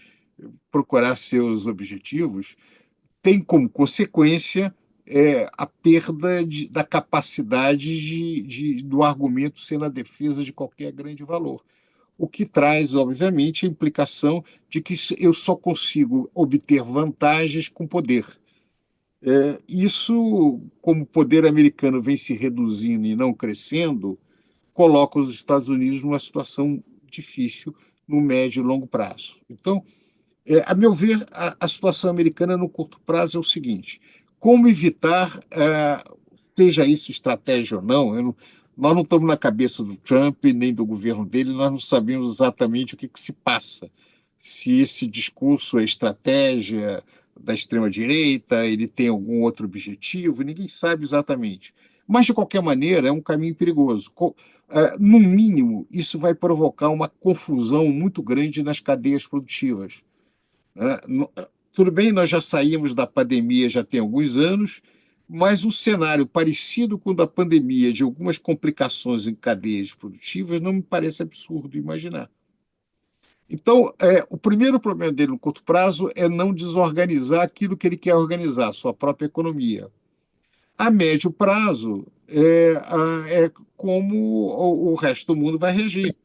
procurar seus objetivos, tem como consequência a perda da capacidade do argumento ser na defesa de qualquer grande valor. O que traz, obviamente, a implicação de que eu só consigo obter vantagens com poder. Isso, como o poder americano vem se reduzindo e não crescendo, coloca os Estados Unidos numa situação difícil no médio e longo prazo. Então, a meu ver, a situação americana no curto prazo é o seguinte: como evitar, seja isso estratégia ou não, nós não estamos na cabeça do Trump nem do governo dele, nós não sabemos exatamente o que se passa. Se esse discurso é estratégia da extrema-direita, ele tem algum outro objetivo, ninguém sabe exatamente. Mas, de qualquer maneira, é um caminho perigoso. No mínimo, isso vai provocar uma confusão muito grande nas cadeias produtivas, né? Tudo bem, nós já saímos da pandemia já tem alguns anos, mas um cenário parecido com o da pandemia, de algumas complicações em cadeias produtivas, não me parece absurdo imaginar. Então, o primeiro problema dele no curto prazo é não desorganizar aquilo que ele quer organizar, a sua própria economia. A médio prazo, é como o resto do mundo vai reagir.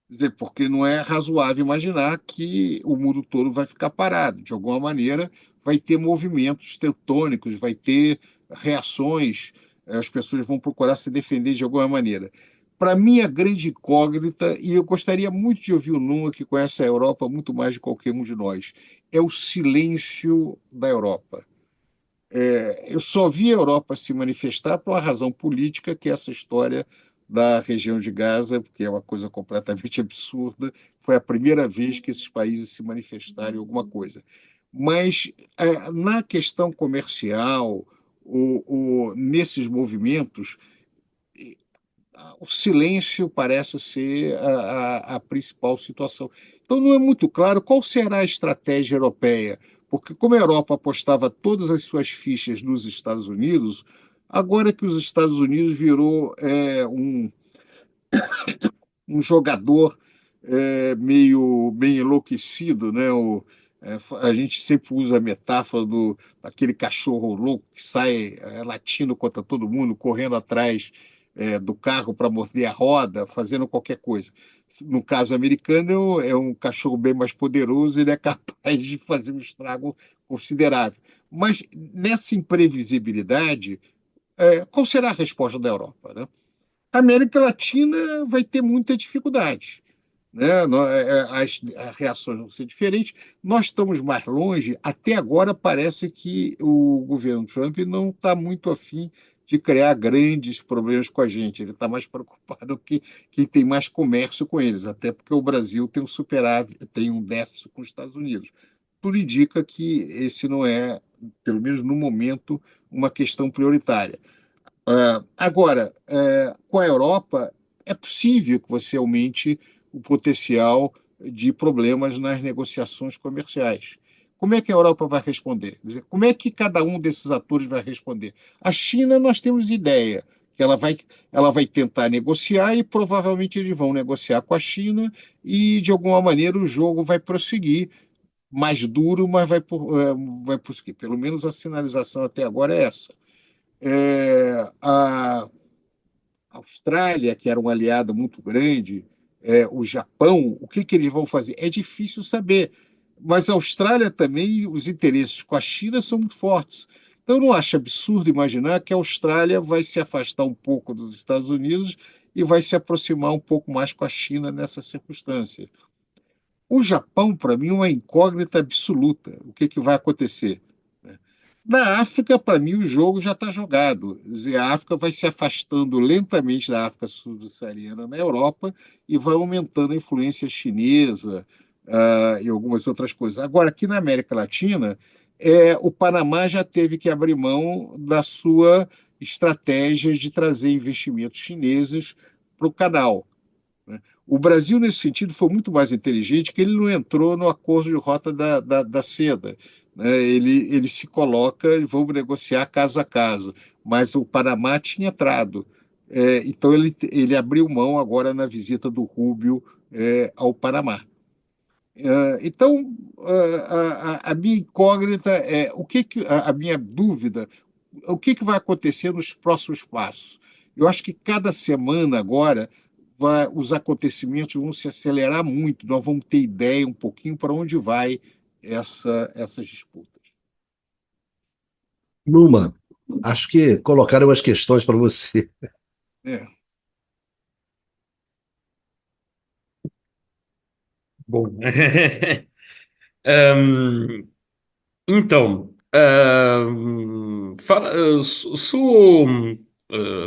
Quer dizer, porque não é razoável imaginar que o mundo todo vai ficar parado. De alguma maneira, vai ter movimentos tectônicos, vai ter reações, as pessoas vão procurar se defender de alguma maneira. Para mim, a grande incógnita, e eu gostaria muito de ouvir o Numa, que conhece a Europa muito mais de qualquer um de nós, é o silêncio da Europa. Eu só vi a Europa se manifestar por uma razão política, que é essa história da região de Gaza, porque é uma coisa completamente absurda. Foi a primeira vez que esses países se manifestaram em alguma coisa. Mas, na questão comercial, nesses movimentos, o silêncio parece ser a principal situação. Então, não é muito claro qual será a estratégia europeia, porque, como a Europa apostava todas as suas fichas nos Estados Unidos, agora que os Estados Unidos virou um jogador meio enlouquecido, né? A gente sempre usa a metáfora daquele cachorro louco que sai latindo contra todo mundo, correndo atrás do carro para morder a roda, fazendo qualquer coisa. No caso americano, é um cachorro bem mais poderoso, ele é capaz de fazer um estrago considerável. Mas nessa imprevisibilidade, qual será a resposta da Europa, né? A América Latina vai ter muita dificuldade. né? As reações vão ser diferentes. Nós estamos mais longe. Até agora parece que o governo Trump não está muito afim de criar grandes problemas com a gente. Ele está mais preocupado que quem tem mais comércio com eles, até porque o Brasil tem um superávit, tem um déficit com os Estados Unidos. Tudo indica que esse não é, pelo menos no momento, uma questão prioritária. Agora, com a Europa, é possível que você aumente o potencial de problemas nas negociações comerciais. Como é que a Europa vai responder? Quer dizer, como é que cada um desses atores vai responder? A China, nós temos ideia que ela vai tentar negociar e provavelmente eles vão negociar com a China e, de alguma maneira, o jogo vai prosseguir mais duro, mas vai prosseguir. Pelo menos a sinalização até agora é essa. A Austrália, que era um aliado muito grande, o Japão, o que eles vão fazer? É difícil saber. Mas a Austrália também, os interesses com a China são muito fortes. Então, eu não acho absurdo imaginar que a Austrália vai se afastar um pouco dos Estados Unidos e vai se aproximar um pouco mais com a China nessa circunstância. O Japão, para mim, é uma incógnita absoluta. O que vai acontecer? Na África, para mim, o jogo já está jogado. Quer dizer, a África vai se afastando lentamente da África subsaariana na Europa e vai aumentando a influência chinesa, e algumas outras coisas. Agora, aqui na América Latina, o Panamá já teve que abrir mão da sua estratégia de trazer investimentos chineses para o canal, né? O Brasil, nesse sentido, foi muito mais inteligente que ele não entrou no acordo de rota da seda, né? Ele se coloca, vamos negociar caso a caso, mas o Panamá tinha entrado. Então, ele abriu mão agora na visita do Rubio ao Panamá. Então, a minha incógnita é a minha dúvida, o que vai acontecer nos próximos passos? Eu acho que cada semana agora os acontecimentos vão se acelerar muito, nós vamos ter ideia um pouquinho para onde vai essas disputas. Numa, acho que colocaram umas questões para você. É, Bom. Ahm, então,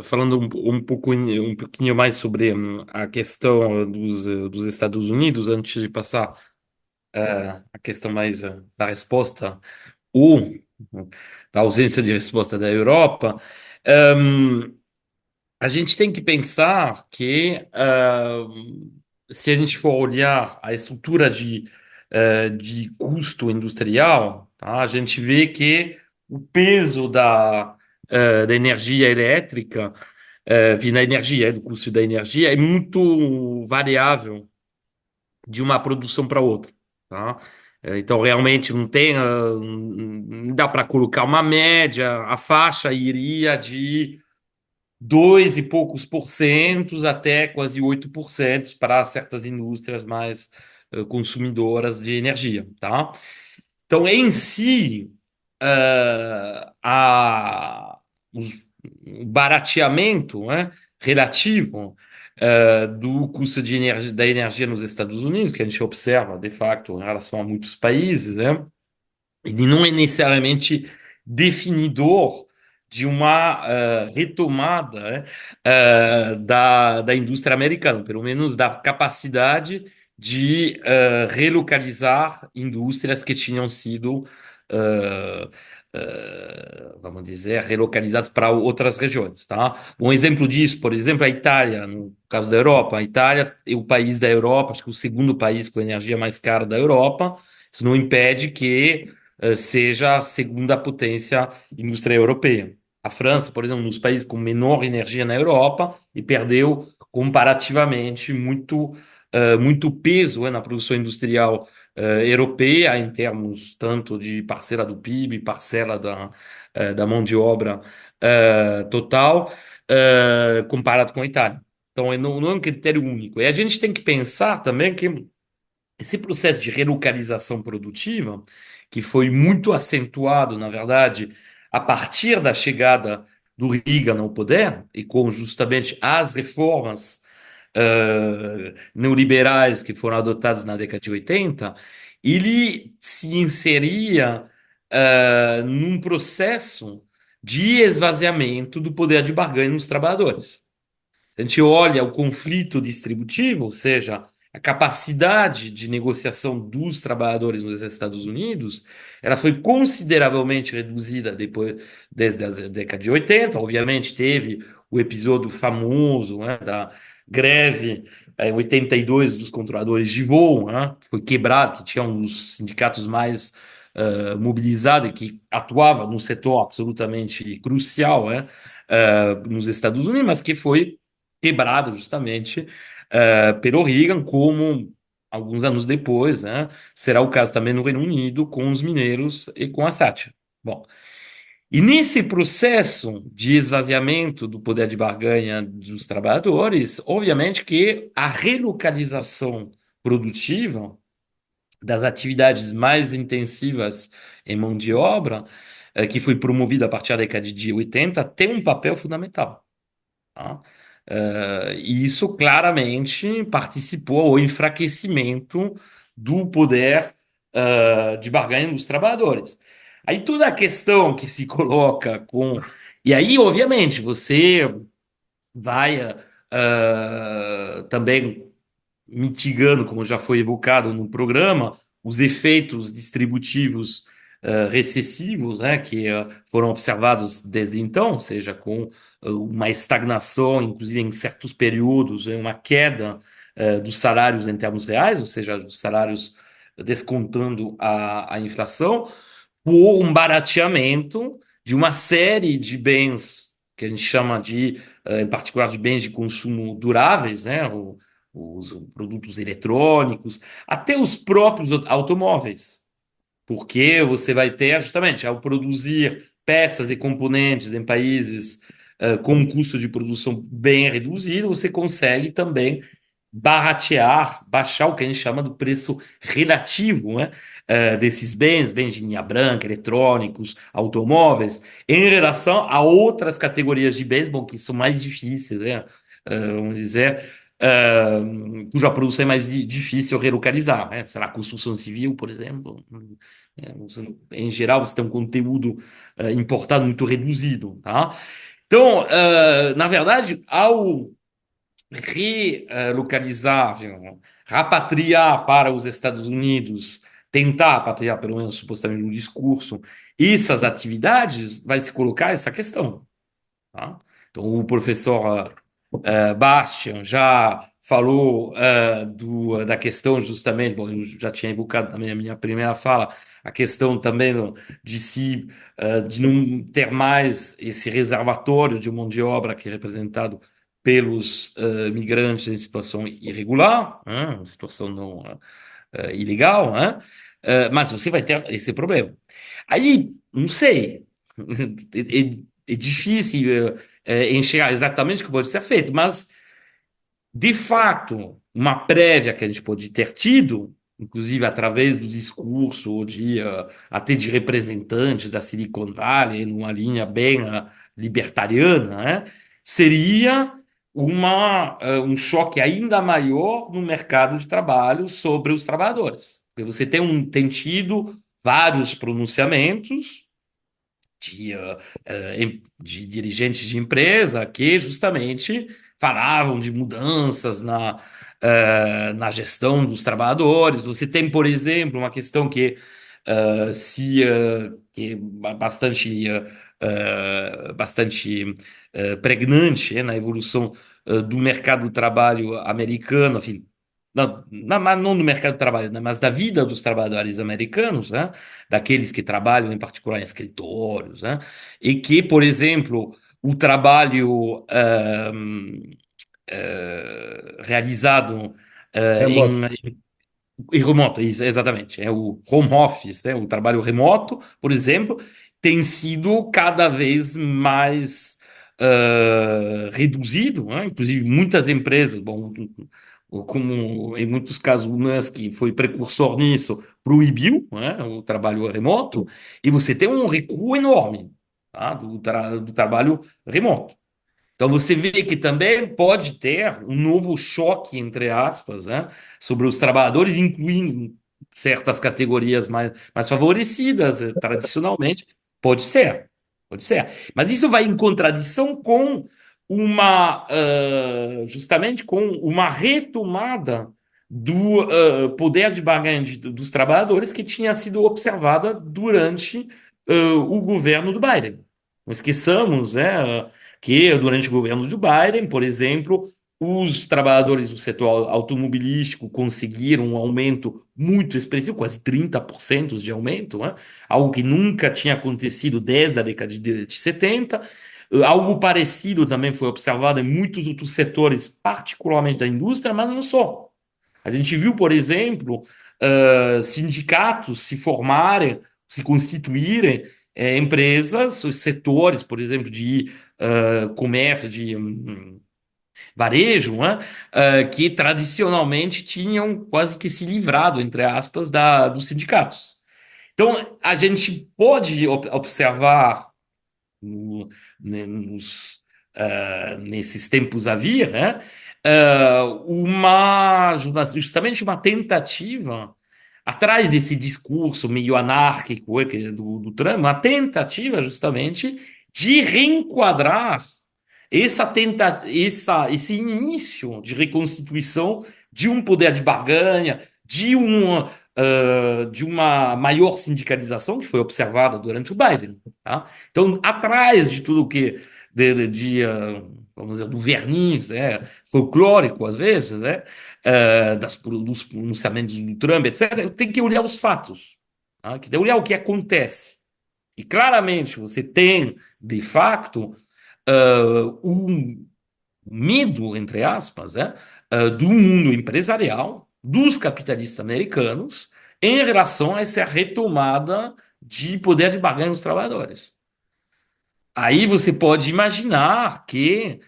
falando um pouquinho mais sobre a questão dos Estados Unidos, antes de passar a questão mais da resposta ou da ausência de resposta da Europa. A gente tem que pensar que, se a gente for olhar a estrutura de custo industrial, tá, a gente vê que o peso da energia elétrica, da energia, do custo da energia, é muito variável de uma produção para outra, tá? Então, realmente, não dá para colocar uma média, a faixa iria de 2 e poucos% até quase 8% para certas indústrias mais consumidoras de energia, tá? Então, em si, o barateamento, né, relativo do custo da energia nos Estados Unidos, que a gente observa, de fato, em relação a muitos países, né, ele não é necessariamente definidor de uma retomada, né, da indústria americana, pelo menos da capacidade de relocalizar indústrias que tinham sido, eh, vamos dizer, relocalizadas para outras regiões, tá? Um exemplo disso, por exemplo, a Itália, no caso da Europa. A Itália é o país da Europa, acho que o segundo país com energia mais cara da Europa. Isso não impede que seja a segunda potência industrial europeia. A França, por exemplo, um dos países com menor energia na Europa e perdeu comparativamente muito peso, na produção industrial europeia, em termos tanto de parcela do PIB, parcela da mão de obra total, comparado com a Itália. Então, não é um critério único. E a gente tem que pensar também que esse processo de relocalização produtiva, que foi muito acentuado, na verdade, a partir da chegada do Reagan ao poder, e com justamente as reformas neoliberais que foram adotados na década de 80, ele se inseria num processo de esvaziamento do poder de barganha dos trabalhadores. A gente olha o conflito distributivo, ou seja, a capacidade de negociação dos trabalhadores nos Estados Unidos, ela foi consideravelmente reduzida depois, desde a década de 80. Obviamente, teve o episódio famoso, né, da greve em 82 dos controladores de voo, né, que foi quebrado, que tinha um dos sindicatos mais mobilizados e que atuava num setor absolutamente crucial, né, nos Estados Unidos, mas que foi quebrado justamente pelo Reagan, como alguns anos depois, né, será o caso também no Reino Unido com os mineiros e com a Thatcher. Bom, e nesse processo de esvaziamento do poder de barganha dos trabalhadores, obviamente que a relocalização produtiva das atividades mais intensivas em mão de obra, que foi promovida a partir da década de 80, tem um papel fundamental. Tá? E isso claramente participou ao enfraquecimento do poder, de barganha dos trabalhadores. Aí toda a questão que se coloca com. E aí, obviamente, você vai também mitigando, como já foi evocado no programa, os efeitos distributivos recessivos, né, que foram observados desde então, ou seja, com uma estagnação, inclusive em certos períodos, uma queda dos salários em termos reais, ou seja, dos salários descontando a inflação, por um barateamento de uma série de bens que a gente chama de, em particular, de bens de consumo duráveis, né? Os produtos eletrônicos, até os próprios automóveis, porque você vai ter, justamente, ao produzir peças e componentes em países com um custo de produção bem reduzido, você consegue também baratear, baixar o que a gente chama do preço relativo, né, desses bens, bens de linha branca, eletrônicos, automóveis, em relação a outras categorias de bens, bom, que são mais difíceis, né, vamos dizer, cuja produção é mais difícil relocalizar, né, será a construção civil, por exemplo. Em geral, você tem um conteúdo importado muito reduzido, tá? Então, na verdade, ao relocalizar, repatriar para os Estados Unidos, tentar repatriar, pelo menos supostamente no discurso, essas atividades, vai se colocar essa questão. Tá? Então, o professor Bastian já falou da questão justamente, bom, eu já tinha evocado na minha primeira fala, a questão também de não ter mais esse reservatório de mão de obra que é representado pelos migrantes em situação irregular, né, em situação não ilegal, né, mas você vai ter esse problema. Aí, não sei, é difícil enxergar exatamente o que pode ser feito, mas, de fato, uma prévia que a gente pode ter tido, inclusive através do discurso até de representantes da Silicon Valley, numa linha bem libertariana, né, seria um choque ainda maior no mercado de trabalho sobre os trabalhadores. Porque você tem tido vários pronunciamentos de dirigentes de empresa que justamente falavam de mudanças na gestão dos trabalhadores. Você tem, por exemplo, uma questão que é bastante pregnante, na evolução do mercado do trabalho americano, enfim, mas não do mercado do trabalho, né, mas da vida dos trabalhadores americanos, né, daqueles que trabalham em particular em escritórios, né, e que, por exemplo, o trabalho realizado Remoto. em remoto, isso, exatamente, é o home office, né, o trabalho remoto, por exemplo, tem sido cada vez mais reduzido, né? Inclusive muitas empresas, bom, como em muitos casos o Musk foi precursor nisso, proibiu, né, o trabalho remoto, e você tem um recuo enorme, tá, do trabalho remoto. Então você vê que também pode ter um novo choque, entre aspas, né, sobre os trabalhadores, incluindo certas categorias mais favorecidas, tradicionalmente. Pode ser, pode ser. Mas isso vai em contradição com justamente com uma retomada do poder de barganha dos trabalhadores que tinha sido observada durante o governo do Biden. Não esqueçamos, né? Que durante o governo de Biden, por exemplo, os trabalhadores do setor automobilístico conseguiram um aumento muito expressivo, quase 30% de aumento, né? Algo que nunca tinha acontecido desde a década de 70. Algo parecido também foi observado em muitos outros setores, particularmente da indústria, mas não só. A gente viu, por exemplo, sindicatos se formarem, se constituírem, empresas, os setores, por exemplo, de comércio, de varejo, né, que tradicionalmente tinham quase que se livrado, entre aspas, dos sindicatos. Então, a gente pode observar no- nesses tempos a vir, né, justamente uma tentativa, atrás desse discurso meio anárquico do Trump, uma tentativa justamente de reenquadrar esse início de reconstituição de um poder de barganha, de uma maior sindicalização que foi observada durante o Biden. Tá? Então, atrás de tudo que vamos dizer, do verniz, folclórico às vezes, dos pronunciamentos do Trump, etc., tem que olhar os fatos, tá? Que tem que olhar o que acontece. E claramente você tem, de facto, um medo, entre aspas, do mundo empresarial, dos capitalistas americanos, em relação a essa retomada de poder de barganha dos trabalhadores. Aí você pode imaginar que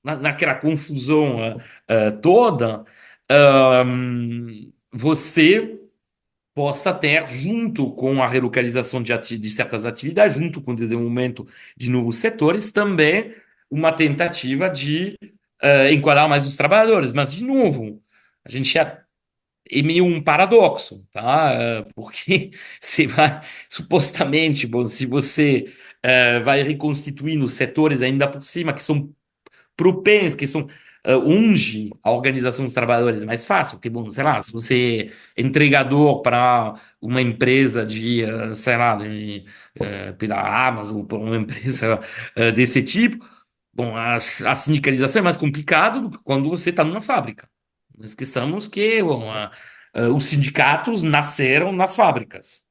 naquela confusão toda, você possa ter, junto com a relocalização de certas atividades, junto com o desenvolvimento de novos setores, também uma tentativa de enquadrar mais os trabalhadores. Mas, de novo, a gente é meio um paradoxo, tá? Porque você vai, supostamente, bom, se você vai reconstituindo setores ainda por cima que são propensos, que são unge a organização dos trabalhadores mais fácil, porque, bom, sei lá, se você é entregador para uma empresa sei lá, pela Amazon, para uma empresa desse tipo, bom, a sindicalização é mais complicado do que quando você está numa fábrica. Não esqueçamos que, bom, os sindicatos nasceram nas fábricas.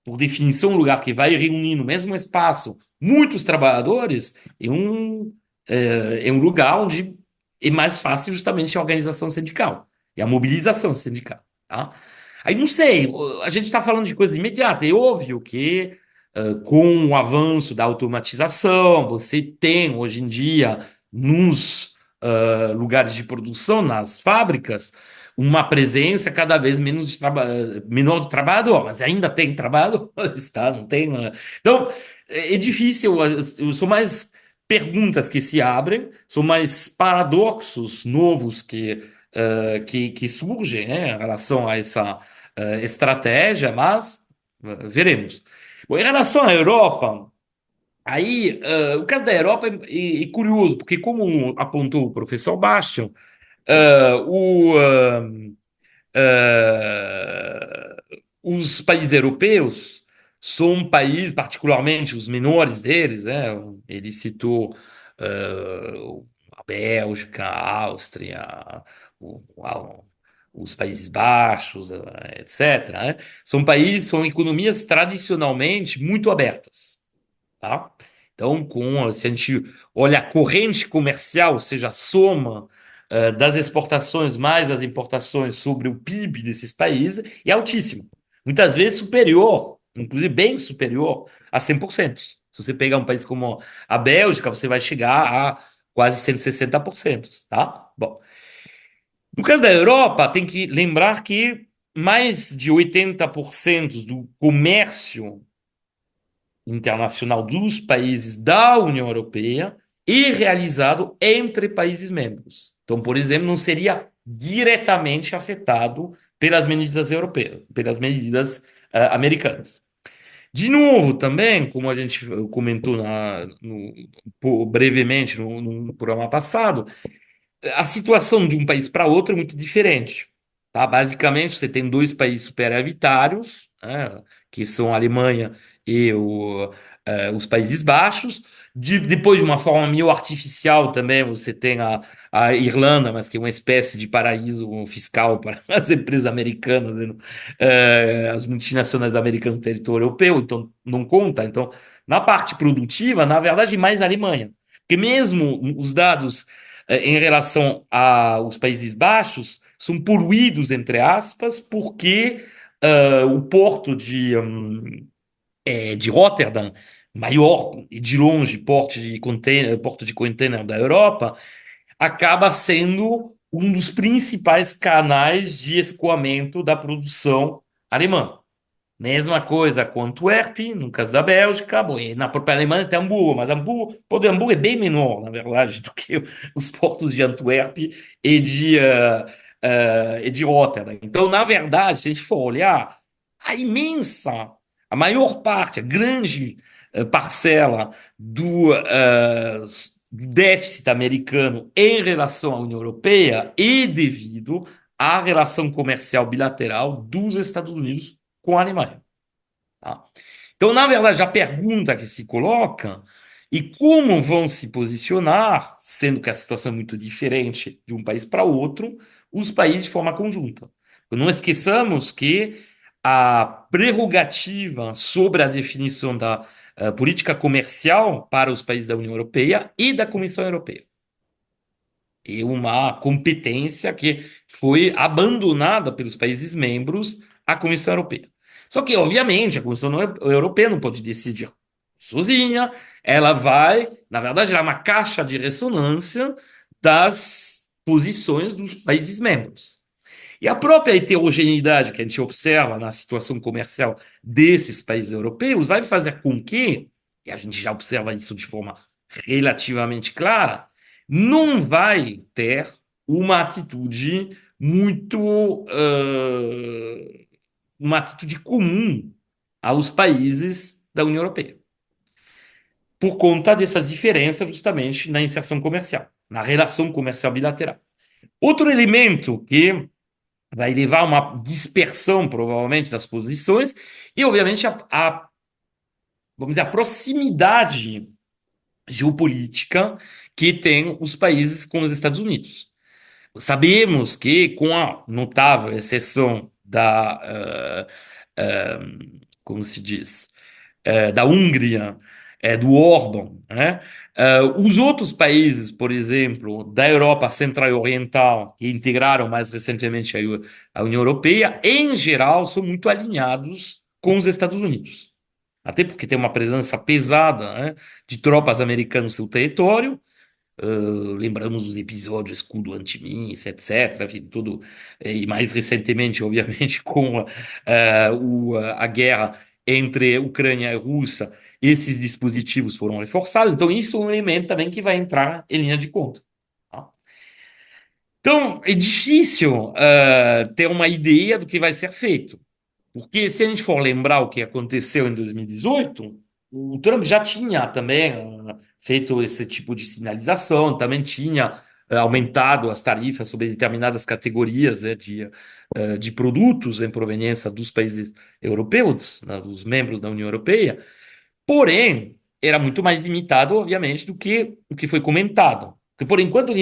Por definição, um lugar que vai reunir no mesmo espaço muitos trabalhadores é um lugar onde é mais fácil justamente a organização sindical e a mobilização sindical, tá? Aí não sei, a gente está falando de coisa imediata. É óbvio que com o avanço da automatização, você tem hoje em dia nos lugares de produção, nas fábricas, uma presença cada vez menor de trabalhador, mas ainda tem trabalhadores, tá? Não tem. Então, é difícil, são mais perguntas que se abrem, são mais paradoxos novos que surgem, né, em relação a essa estratégia, mas veremos. Bom, em relação à Europa, aí o caso da Europa é curioso, porque como apontou o professor Bastian, ah, o, ah, ah, os países europeus são países, particularmente os menores deles, né? Ele citou a Bélgica, a Áustria, os Países Baixos, etc., né? São economias tradicionalmente muito abertas, tá? Então, se a gente olha a corrente comercial, ou seja, a soma das exportações mais as importações sobre o PIB desses países, é altíssima. Muitas vezes superior, inclusive bem superior a 100%. Se você pegar um país como a Bélgica, você vai chegar a quase 160%, tá? Bom, no caso da Europa, tem que lembrar que mais de 80% do comércio internacional dos países da União Europeia e realizado entre países membros. Então, por exemplo, não seria diretamente afetado pelas medidas europeias, pelas medidas americanas. De novo, também, como a gente comentou brevemente no programa passado, a situação de um país para outro é muito diferente. Tá? Basicamente, você tem dois países superavitários, né, que são a Alemanha e os Países Baixos. Depois, de uma forma meio artificial também, você tem a Irlanda, mas que é uma espécie de paraíso fiscal para as empresas americanas, né? As multinacionais americanas no território europeu, então não conta. Então, na parte produtiva, na verdade, mais a Alemanha. Porque mesmo os dados em relação aos Países Baixos são poluídos, entre aspas, porque o porto de Rotterdam, maior e de longe porto de container da Europa, acaba sendo um dos principais canais de escoamento da produção alemã. Mesma coisa com Antuérpia, no caso da Bélgica, bom, e na própria Alemanha tem Hamburgo, mas o Porto de Hamburgo é bem menor, na verdade, do que os portos de Antuérpia e de Rotterdam. Então, na verdade, se a gente for olhar, a imensa, a maior parte, a grande parcela do déficit americano em relação à União Europeia é devido à relação comercial bilateral dos Estados Unidos com a Alemanha. Tá? Então, na verdade, a pergunta que se coloca e como vão se posicionar, sendo que a situação é muito diferente de um país para outro, os países de forma conjunta. Não esqueçamos que a prerrogativa sobre a definição da política comercial para os países da União Europeia e da Comissão Europeia. É uma competência que foi abandonada pelos países membros à Comissão Europeia. Só que, obviamente, a Comissão Europeia não pode decidir sozinha, ela vai, na verdade, ela é uma caixa de ressonância das posições dos países membros. E a própria heterogeneidade que a gente observa na situação comercial desses países europeus vai fazer com que, e a gente já observa isso de forma relativamente clara, não vai ter uma atitude uma atitude comum aos países da União Europeia, por conta dessas diferenças justamente na inserção comercial, na relação comercial bilateral. Outro elemento que vai levar a uma dispersão, provavelmente, das posições e, obviamente, vamos dizer, a proximidade geopolítica que tem os países com os Estados Unidos. Sabemos que, com a notável exceção como se diz, da Hungria, do Orbán, né? Os outros países, por exemplo, da Europa Central e Oriental, que integraram mais recentemente a União Europeia, em geral, são muito alinhados com os Estados Unidos. Até porque tem uma presença pesada, né, de tropas americanas no seu território. Lembramos os episódios escudo antimísseis, etc. Enfim, tudo, e mais recentemente, obviamente, com a guerra entre Ucrânia e Rússia, esses dispositivos foram reforçados. Então, isso é um elemento também que vai entrar em linha de conta. Tá? Então, é difícil ter uma ideia do que vai ser feito. Porque se a gente for lembrar o que aconteceu em 2018, o Trump já tinha também feito esse tipo de sinalização, também tinha aumentado as tarifas sobre determinadas categorias, né, de produtos em proveniência dos países europeus, né, dos membros da União Europeia, porém, era muito mais limitado, obviamente, do que o que foi comentado. Porque, por enquanto,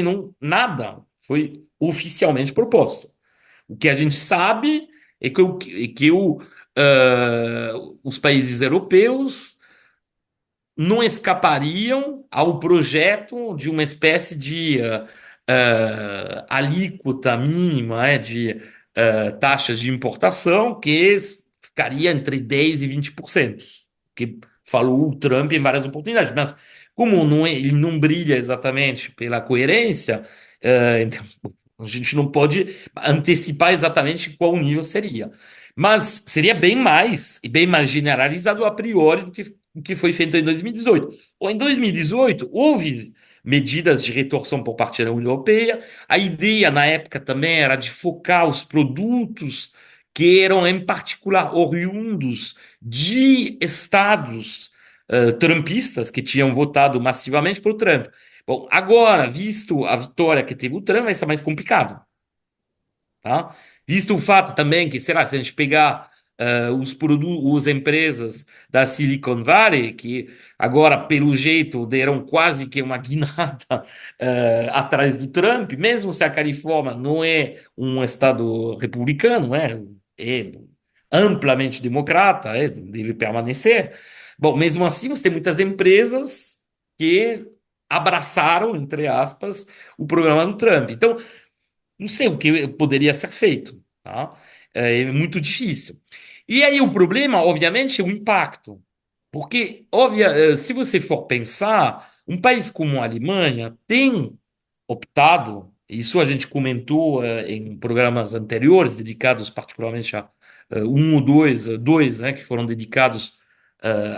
nada foi oficialmente proposto. O que a gente sabe é que os países europeus não escapariam ao projeto de uma espécie de alíquota mínima de taxas de importação que ficaria entre 10% e 20%, que falou o Trump em várias oportunidades, mas como ele não brilha exatamente pela coerência, então, a gente não pode antecipar exatamente qual nível seria. Mas seria bem mais, e bem mais generalizado a priori do que o que foi feito em 2018. Ou em 2018, houve medidas de retorção por parte da União Europeia. A ideia, na época, também era de focar os produtos que eram, em particular, oriundos de estados trumpistas que tinham votado massivamente por Trump. Bom, agora, visto a vitória que teve o Trump, vai ser mais complicado, tá? Visto o fato também que, sei lá, se a gente pegar os empresas da Silicon Valley, que agora, pelo jeito, deram quase que uma guinada atrás do Trump, mesmo se a Califórnia não é um estado republicano, é amplamente democrata, deve permanecer. Bom, mesmo assim, você tem muitas empresas que abraçaram, entre aspas, o programa do Trump. Então, não sei o que poderia ser feito, tá? É muito difícil. E aí o problema, obviamente, é o impacto. Porque, se você for pensar, um país como a Alemanha tem optado, isso a gente comentou em programas anteriores, dedicados particularmente a um ou dois, né, que foram dedicados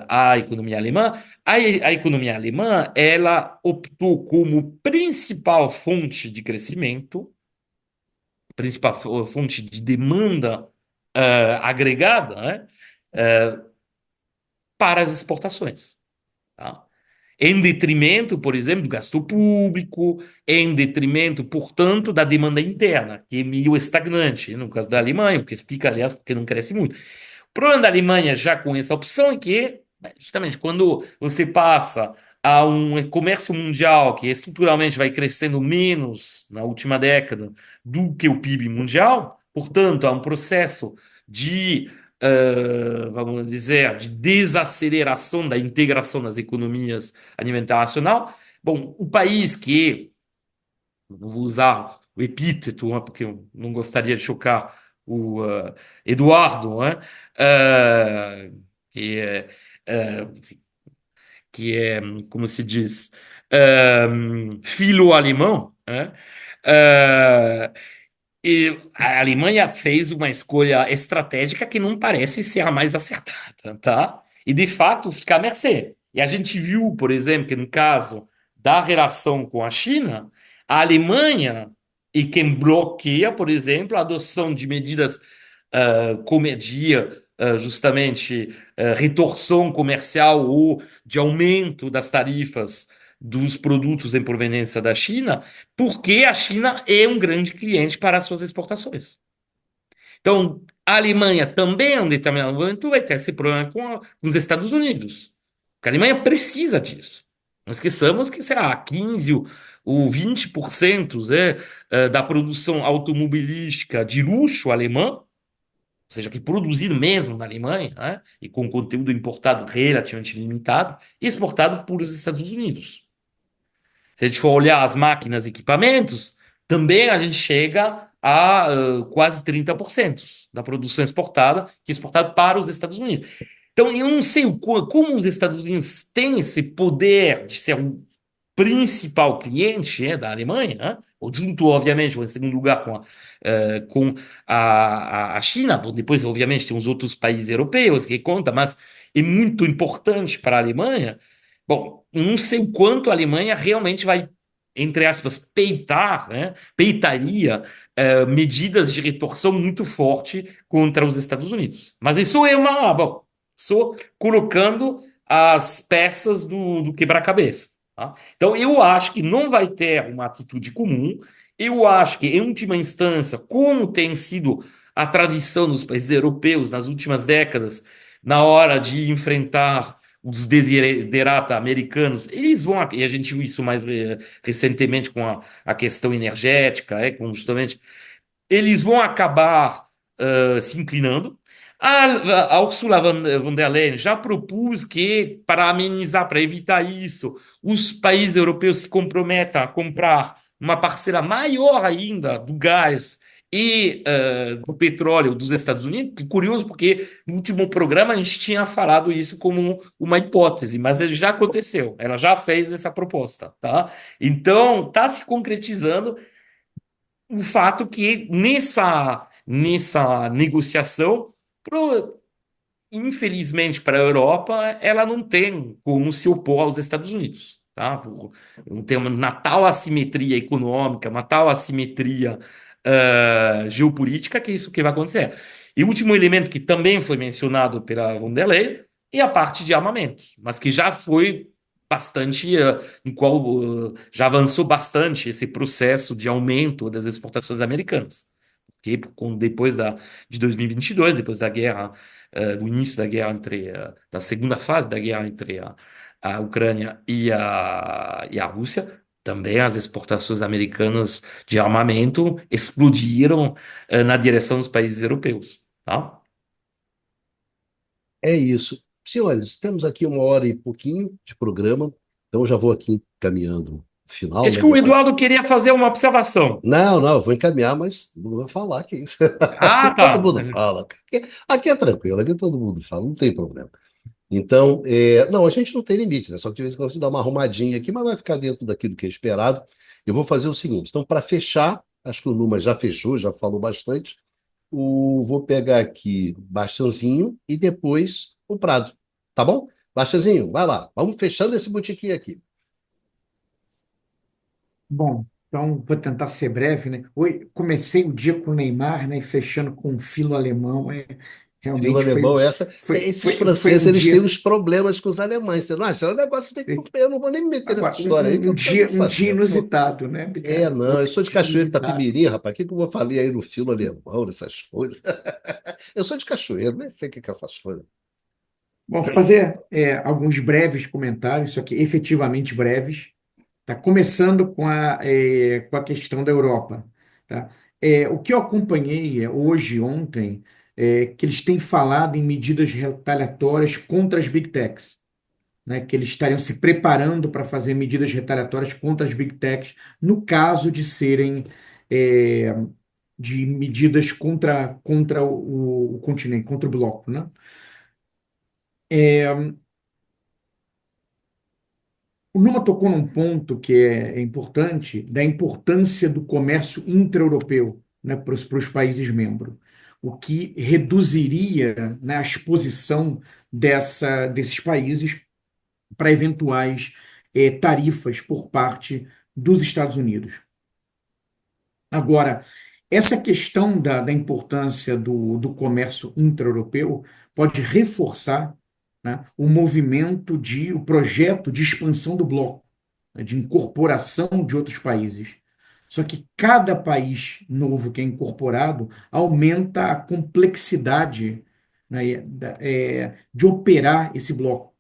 à economia alemã. A economia alemã, ela optou como principal fonte de crescimento, principal fonte de demanda agregada, né, para as exportações. Tá? Em detrimento, por exemplo, do gasto público, em detrimento, portanto, da demanda interna, que é meio estagnante, no caso da Alemanha, o que explica, aliás, porque não cresce muito. O problema da Alemanha já com essa opção é que, justamente, quando você passa a um comércio mundial que estruturalmente vai crescendo menos na última década do que o PIB mundial, portanto, há um processo de, vamos dizer, de desaceleração da integração das economias a nível internacional. Bom, o país que, não vou usar o epíteto, né, porque eu não gostaria de chocar o Eduardo, né, uh, que é, enfim, que é, como se diz, filo-alemão, né, e a Alemanha fez uma escolha estratégica que não parece ser a mais acertada, tá? E de fato fica à mercê. E a gente viu, por exemplo, que no caso da relação com a China, a Alemanha e quem bloqueia, por exemplo, a adoção de medidas justamente retorção comercial ou de aumento das tarifas dos produtos em proveniência da China, porque a China é um grande cliente para as suas exportações. Então, a Alemanha também, em um determinado momento, vai ter esse problema com os Estados Unidos. Porque a Alemanha precisa disso. Não esqueçamos que, sei lá, 15 ou 20% da produção automobilística de luxo alemã, ou seja, que é produzido mesmo na Alemanha, né, e com conteúdo importado relativamente limitado, e exportado por os Estados Unidos. Se a gente for olhar as máquinas e equipamentos, também a gente chega a quase 30% da produção exportada, que é exportada para os Estados Unidos. Então, eu não sei como os Estados Unidos têm esse poder de ser o principal cliente da Alemanha, né? Ou junto, obviamente, ou em segundo lugar com a China. Bom, depois, obviamente, tem os outros países europeus que conta, mas é muito importante para a Alemanha. Bom, não sei o quanto a Alemanha realmente vai, entre aspas, peitar, né? Peitaria medidas de retorção muito forte contra os Estados Unidos. Mas isso é bom, só colocando as peças do quebra-cabeça. Tá? Então, eu acho que não vai ter uma atitude comum. Eu acho que, em última instância, como tem sido a tradição dos países europeus nas últimas décadas, na hora de enfrentar os desiderata americanos, eles vão, e a gente viu isso mais recentemente com a questão energética, com justamente, eles vão acabar se inclinando. A Ursula von der Leyen já propôs que, para amenizar, para evitar isso, os países europeus se comprometam a comprar uma parcela maior ainda do gás e do petróleo dos Estados Unidos. Que curioso, porque no último programa a gente tinha falado isso como uma hipótese, mas já aconteceu, ela já fez essa proposta, tá? Então, está se concretizando o fato que nessa negociação infelizmente, para a Europa, ela não tem como se opor aos Estados Unidos. Tá? Não tem uma tal assimetria econômica, uma tal assimetria geopolítica, que é isso que vai acontecer. E o último elemento que também foi mencionado pela von der Leyen é a parte de armamentos, mas que já foi bastante, em qual já avançou bastante esse processo de aumento das exportações americanas. Porque depois de 2022, depois da guerra, do início da guerra da segunda fase da guerra entre a Ucrânia e a Rússia, também as exportações americanas de armamento explodiram na direção dos países europeus, tá? É isso. Senhores, temos aqui 1 hora e pouquinho de programa, então já vou aqui encaminhando o final, Acho né, que o dessa. Eduardo queria fazer uma observação. Não, não, eu vou encaminhar, mas não vou falar que isso. Ah, Aqui todo tá. mundo fala. Aqui é tranquilo, aqui todo mundo fala, não tem problema. Então, não, a gente não tem limite, né? Só que de vez em quando a gente dá uma arrumadinha aqui, mas vai ficar dentro daquilo que é esperado. Eu vou fazer o seguinte: então, para fechar, acho que o Numa já fechou, já falou bastante. Vou pegar aqui Bastianzinho e depois o Prado. Tá bom? Bastianzinho, vai lá. Vamos fechando esse botiquim aqui. Bom, então vou tentar ser breve, né? Oi, comecei o dia com o Neymar, né? E fechando com o filo alemão. Fila Realmente alemão, esses foi franceses, um eles têm dia. uns problemas com os alemães. Você não acha? É um negócio que tem que. Eu não vou nem me meter nessa Agora, história aí, que eu não quero nem um dia saber. Pô. inusitado, né, Bicalho? Não, eu Outro sou de dia Cachoeiro de inusitado. Itapemirim, rapaz. O que que eu vou falar aí no filo alemão, nessas coisas? Eu sou de Cachoeiro, nem sei o que que é essas coisas. Bom, fazer alguns breves comentários, só que efetivamente breves. Tá? Começando com a questão da Europa. Tá? O que eu acompanhei hoje, ontem, é que eles têm falado em medidas retaliatórias contra as Big Techs, né? Que eles estariam se preparando para fazer medidas retaliatórias contra as Big Techs, no caso de serem é, de medidas contra o continente, contra o bloco, né? O Numa tocou num ponto que é importante, da importância do comércio intra-europeu, né, para os países membros, o que reduziria, né, a exposição desses países para eventuais tarifas por parte dos Estados Unidos. Agora, essa questão da importância do comércio intra-europeu pode reforçar, né, o projeto de expansão do bloco, né, de incorporação de outros países. Só que cada país novo que é incorporado aumenta a complexidade, né, de operar esse bloco,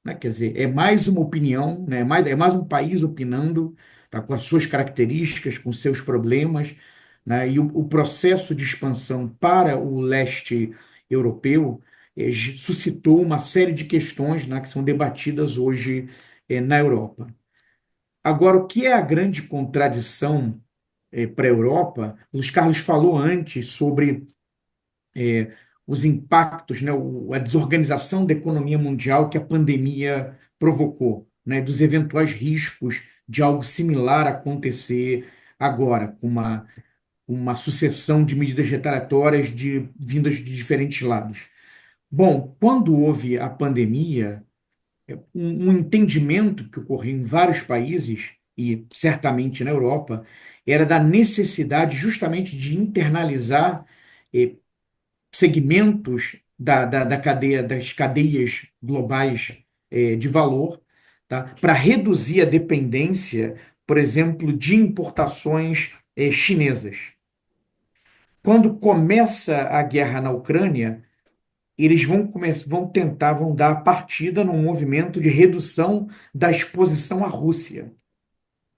né? Quer dizer, é mais uma opinião, né? É mais um país opinando, tá? Com as suas características, com seus problemas, né? E o processo de expansão para o leste europeu suscitou uma série de questões, né, que são debatidas hoje na Europa. Agora, o que é a grande contradição para a Europa? O Luiz Carlos falou antes sobre os impactos, né, a desorganização da economia mundial que a pandemia provocou, né, dos eventuais riscos de algo similar acontecer agora, com uma sucessão de medidas retaliatórias vindas de diferentes lados. Bom, quando houve a pandemia, um entendimento que ocorreu em vários países, e certamente na Europa, era da necessidade justamente de internalizar eh, segmentos da cadeia, das cadeias globais de valor, tá? Para reduzir a dependência, por exemplo, de importações chinesas. Quando começa a guerra na Ucrânia, eles vão dar a partida num movimento de redução da exposição à Rússia.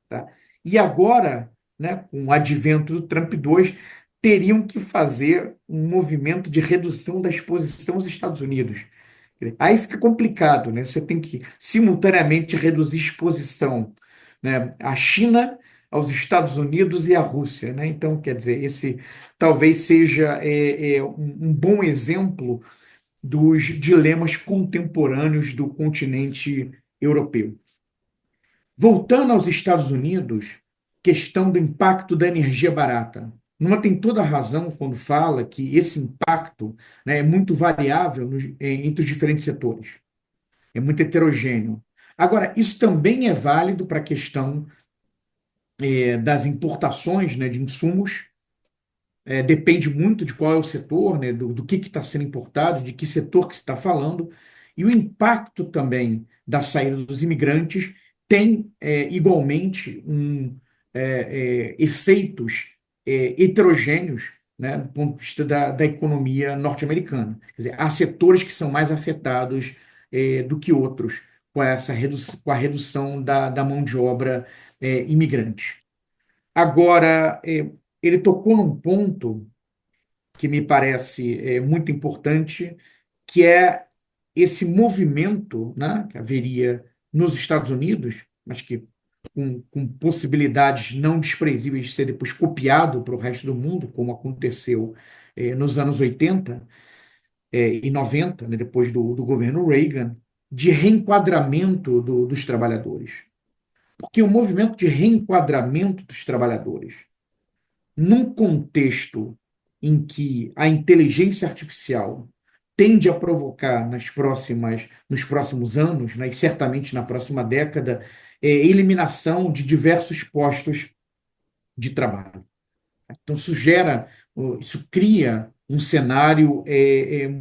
Tá? E agora, né, com o advento do Trump 2, teriam que fazer um movimento de redução da exposição aos Estados Unidos. Aí fica complicado, né? Você tem que simultaneamente reduzir exposição, né, à China, aos Estados Unidos e à Rússia, né? Então, quer dizer, esse talvez seja um bom exemplo dos dilemas contemporâneos do continente europeu. Voltando aos Estados Unidos, questão do impacto da energia barata. Numa tem toda a razão quando fala que esse impacto, né, é muito variável entre os diferentes setores, é muito heterogêneo. Agora, isso também é válido para a questão das importações, né, de insumos. Depende muito de qual é o setor, né, do que está sendo importado, de que setor que se está falando, e o impacto também da saída dos imigrantes tem igualmente efeitos heterogêneos, né, do ponto de vista da economia norte-americana. Quer dizer, há setores que são mais afetados do que outros com a redução da mão de obra imigrante. Agora, ele tocou num ponto que me parece muito importante, que é esse movimento, né, que haveria nos Estados Unidos, mas que com possibilidades não desprezíveis de ser depois copiado para o resto do mundo, como aconteceu nos anos 80 e 90, né, depois do governo Reagan, de reenquadramento dos trabalhadores. Porque o movimento de reenquadramento dos trabalhadores num contexto em que a inteligência artificial tende a provocar nos próximos anos, né, e certamente na próxima década, eliminação de diversos postos de trabalho. Então, isso cria um cenário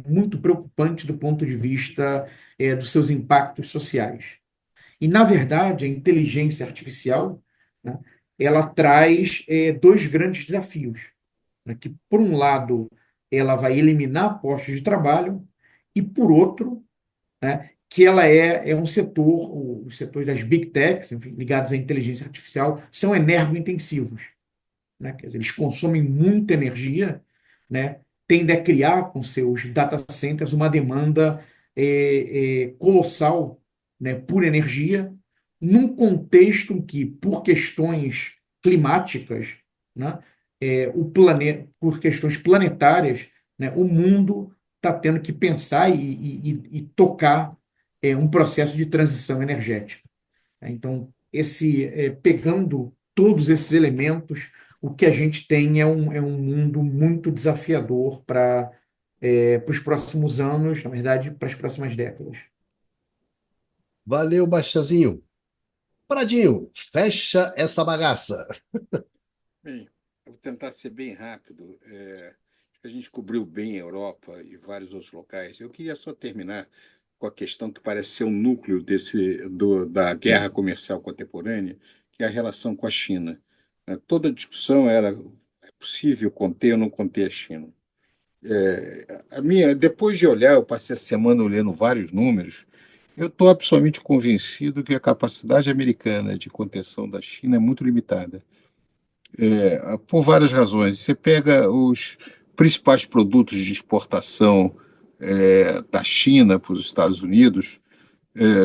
muito preocupante do ponto de vista dos seus impactos sociais. E, na verdade, a inteligência artificial, né, ela traz dois grandes desafios, né, que, por um lado, ela vai eliminar postos de trabalho, e, por outro, né, que ela é um setor, os setores das big techs, enfim, ligados à inteligência artificial, são energointensivos, né? Quer dizer, eles consomem muita energia, né? Tendem a criar com seus data centers uma demanda colossal, né, por energia, num contexto em que, por questões climáticas, né, por questões planetárias, né, o mundo está tendo que pensar e tocar um processo de transição energética. Então, pegando todos esses elementos, o que a gente tem é um mundo muito desafiador para os próximos anos, na verdade, para as próximas décadas. Valeu, Bastiazinho. Pradinho, fecha essa bagaça. Bem, eu vou tentar ser bem rápido. Acho que a gente cobriu bem a Europa e vários outros locais. Eu queria só terminar com a questão que parece ser o núcleo da guerra comercial contemporânea, que é a relação com a China. Toda a discussão era: é possível conter ou não conter a China? Depois de olhar, eu passei a semana olhando vários números, eu estou absolutamente convencido que a capacidade americana de contenção da China é muito limitada, por várias razões. Você pega os principais produtos de exportação da China para os Estados Unidos,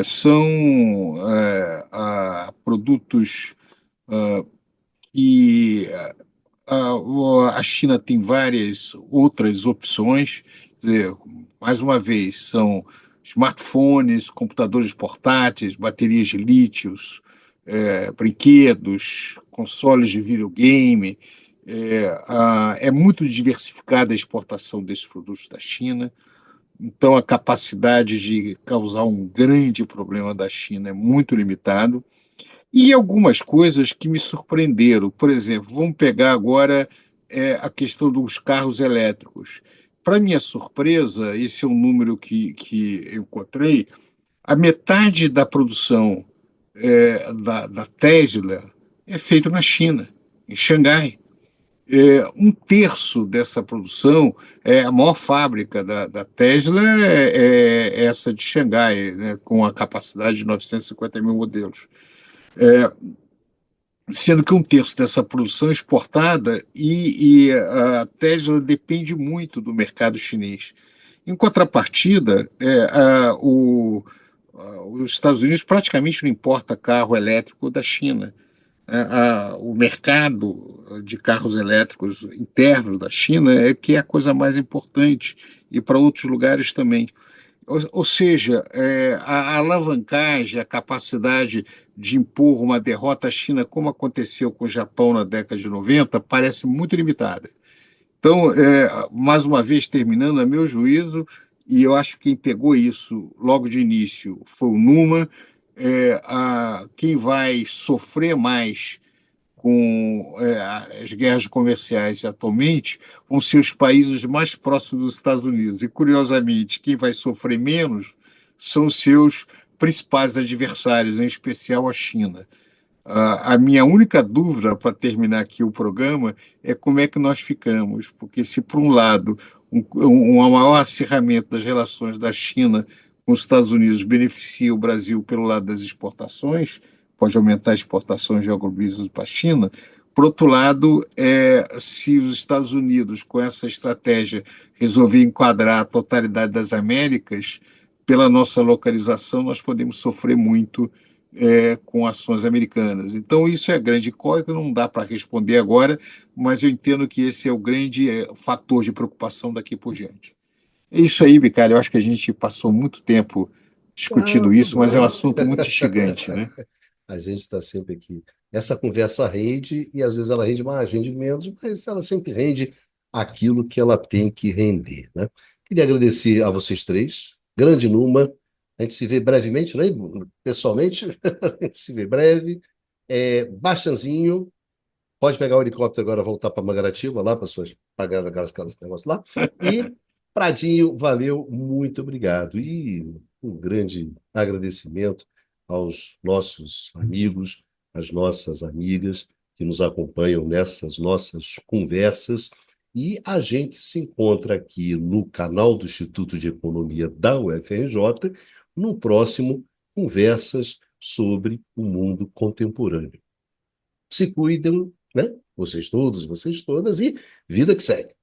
são produtos que a China tem várias outras opções. Quer dizer, mais uma vez, são smartphones, computadores portáteis, baterias de lítios, brinquedos, consoles de videogame. É muito diversificada a exportação desses produtos da China. Então, a capacidade de causar um grande problema da China é muito limitado. E algumas coisas que me surpreenderam. Por exemplo, vamos pegar agora a questão dos carros elétricos. Para minha surpresa, esse é um número que eu encontrei: a metade da produção da Tesla é feita na China, em Xangai. Um terço dessa produção, a maior fábrica da Tesla é essa de Xangai, né, com a capacidade de 950 mil modelos. Sendo que um terço dessa produção é exportada, e a Tesla depende muito do mercado chinês. Em contrapartida, os Estados Unidos praticamente não importa carro elétrico da China. O mercado de carros elétricos internos da China é que é a coisa mais importante, e para outros lugares também. ou seja, a alavancagem, a capacidade de impor uma derrota à China, como aconteceu com o Japão na década de 90, parece muito limitada. Então, mais uma vez, terminando, a meu juízo, e eu acho que quem pegou isso logo de início foi o Numa, quem vai sofrer mais com as guerras comerciais atualmente vão ser os países mais próximos dos Estados Unidos. E, curiosamente, quem vai sofrer menos são os seus principais adversários, em especial a China. A minha única dúvida para terminar aqui o programa é como é que nós ficamos, porque se por um lado um maior acirramento das relações da China com os Estados Unidos beneficia o Brasil pelo lado das exportações, pode aumentar as exportações de agrobusiness para a China. Por outro lado, se os Estados Unidos, com essa estratégia, resolver enquadrar a totalidade das Américas, pela nossa localização, nós podemos sofrer muito com ações americanas. Então, isso é grande incógnita, não dá para responder agora, mas eu entendo que esse é o grande fator de preocupação daqui por diante. É isso aí, Bicalho. Eu acho que a gente passou muito tempo Ah, discutindo tá isso, mas é um bom. assunto muito instigante, né? A gente está sempre aqui. Essa conversa rende, e às vezes ela rende mais, rende menos, mas ela sempre rende aquilo que ela tem que render, né? Queria agradecer a vocês três. Grande Numa. A gente se vê brevemente, né? Pessoalmente, a gente se vê breve. Baixanzinho, pode pegar o helicóptero agora e voltar para Mangaratiba, lá para suas pagar aquelas negócios lá. E Pradinho, valeu, muito obrigado. E um grande agradecimento aos nossos amigos, às nossas amigas que nos acompanham nessas nossas conversas. E a gente se encontra aqui no canal do Instituto de Economia da UFRJ, no próximo Conversas sobre o Mundo Contemporâneo. Se cuidem, né? Vocês todos, vocês todas, e vida que segue.